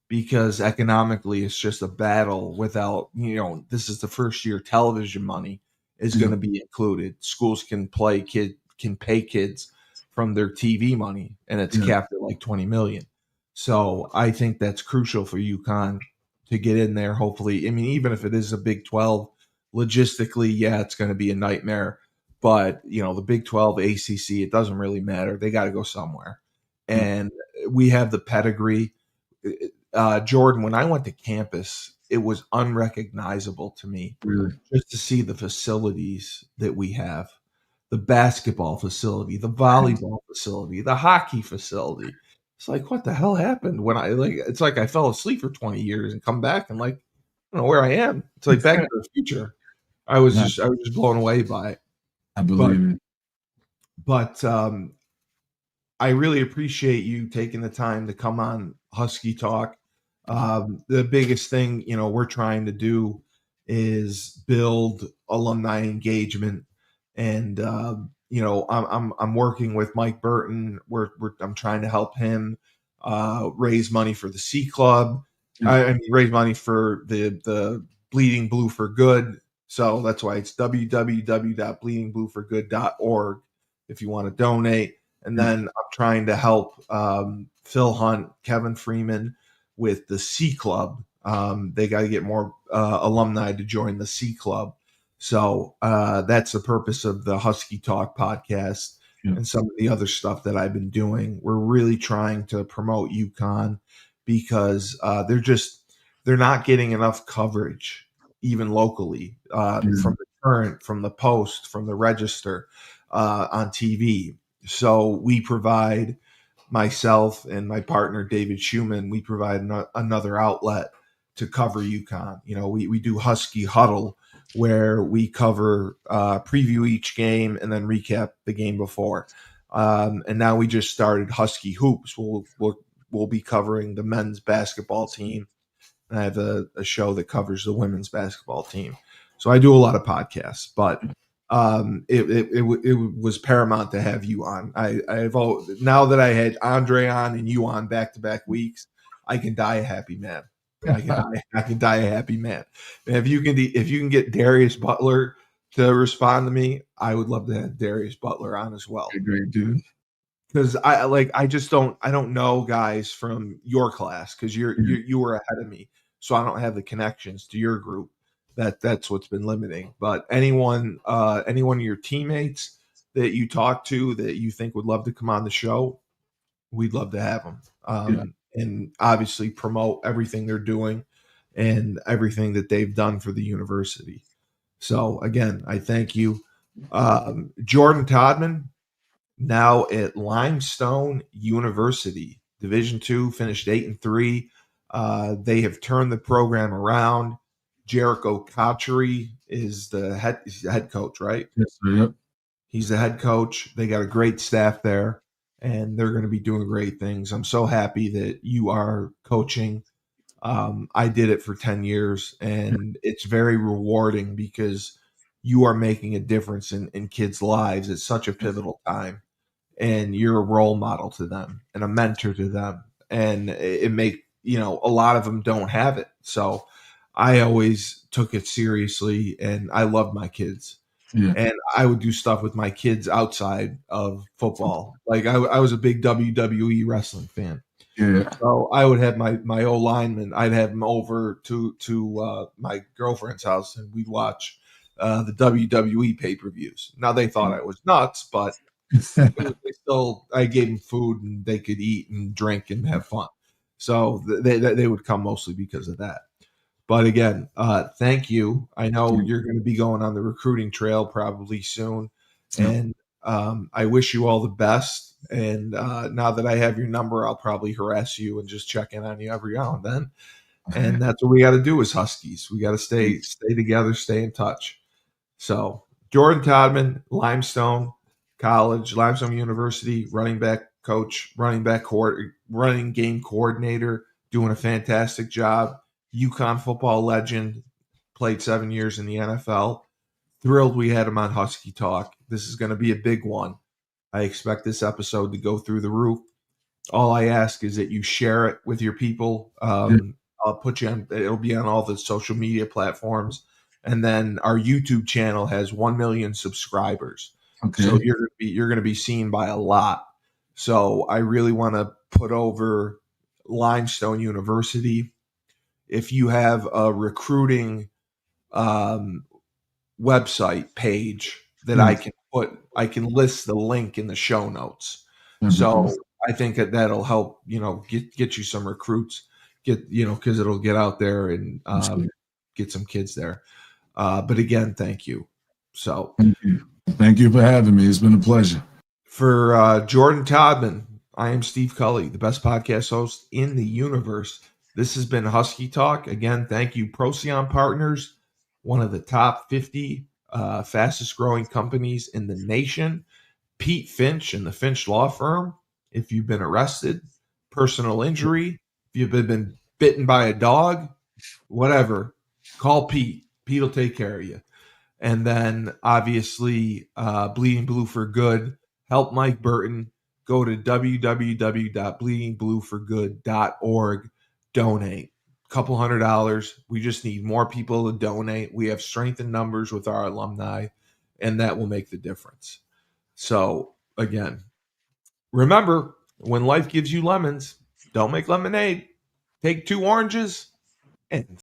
S1: Because economically, it's just a battle without, this is the first year television money is going to be included. Schools can pay kids from their TV money, and it's capped at like 20 million. So I think that's crucial for UConn to get in there. Hopefully, I mean, even if it is a Big 12, logistically, yeah, it's going to be a nightmare. But the Big 12, ACC, it doesn't really matter. They got to go somewhere, and we have the pedigree. Jordan, when I went to campus, it was unrecognizable to me just to see the facilities that we have, the basketball facility, the volleyball facility, the hockey facility. It's like, what the hell happened when it's like I fell asleep for 20 years and come back and like, I don't know where I am. It's like Back to the Future. I was just blown away by it.
S2: I believe it.
S1: But I really appreciate you taking the time to come on Husky Talk. The biggest thing, we're trying to do is build alumni engagement, and I'm working with Mike Burton. I'm trying to help him raise money for the C Club. I mean, raise money for the Bleeding Blue for Good. So that's why it's www.bleedingblueforgood.org if you want to donate. And then I'm trying to help Phil Hunt, Kevin Freeman with the C Club. They got to get more alumni to join the C Club. So that's the purpose of the Husky Talk podcast and some of the other stuff that I've been doing. We're really trying to promote UConn because they're not getting enough coverage, even locally, from the Current, from the Post, from the Register, on TV. So we provide, myself and my partner David Schuman, we provide another outlet to cover UConn. We do Husky Huddle, where we cover, preview each game and then recap the game before. And now we just started Husky Hoops. We'll be covering the men's basketball team, and I have a show that covers the women's basketball team. So I do a lot of podcasts, but it was paramount to have you on. Now that I had Andre on and you on back-to-back weeks, I can die a happy man. I can die a happy man. And if you can get Darius Butler to respond to me, I would love to have Darius Butler on as well.
S2: Great dude.
S1: Because I don't know guys from your class, because you were ahead of me, so I don't have the connections to your group. That's what's been limiting. But anyone of your teammates that you talk to that you think would love to come on the show, we'd love to have them. And obviously promote everything they're doing and everything that they've done for the university. So again, I thank you. Jordan Todman, now at Limestone University, Division II, finished 8-3. They have turned the program around. Jericho Cotchery is the head coach, right?
S2: Yes, sir. Yep.
S1: He's the head coach. They got a great staff there, and they're going to be doing great things. I'm so happy that you are coaching. I did it for 10 years, and it's very rewarding because you are making a difference in kids' lives at such a pivotal time, and you're a role model to them and a mentor to them. And a lot of them don't have it. So I always took it seriously, and I loved my kids. Yeah. And I would do stuff with my kids outside of football. Like I was a big WWE wrestling fan. Yeah. So I would have my O lineman. I'd have them over to my girlfriend's house, and we'd watch the WWE pay-per-views. Now they thought I was nuts, but I gave them food, and they could eat and drink and have fun. So they would come mostly because of that. But again, thank you. I know you're going to be going on the recruiting trail probably soon, and I wish you all the best. And now that I have your number, I'll probably harass you and just check in on you every now and then. And that's what we got to do as Huskies. We got to stay together, stay in touch. So Jordan Todman, Limestone College, Limestone University, running back coach, running game coordinator, doing a fantastic job. UConn football legend, played 7 years in the NFL. Thrilled we had him on Husky Talk. This is going to be a big one. I expect this episode to go through the roof. all I ask is that you share it with your people. I'll put you on, it'll be on all the social media platforms. And then our YouTube channel has 1 million subscribers.
S2: Okay.
S1: So you're going to be seen by a lot. So I really want to put over Limestone University. If you have a recruiting um, website page that I can list the link in the show notes. So I think that'll help, get you some recruits, because it'll get out there and get some kids there. But again, thank you. So
S2: thank you for having me. It's been a pleasure.
S1: For Jordan Todman, I am Steve Cully, the best podcast host in the universe. This has been Husky Talk. Again, thank you, Procyon Partners, one of the top 50 fastest growing companies in the nation. Pete Finch and the Finch Law Firm. If you've been arrested, personal injury, if you've been bitten by a dog, whatever, call Pete. Pete will take care of you. And then obviously, Bleeding Blue for Good. Help Mike Burton. Go to www.bleedingblueforgood.org. Donate. Couple $100. We just need more people to donate. We have strength in numbers with our alumni, and that will make the difference. So again, remember, when life gives you lemons, don't make lemonade. Take 2 oranges and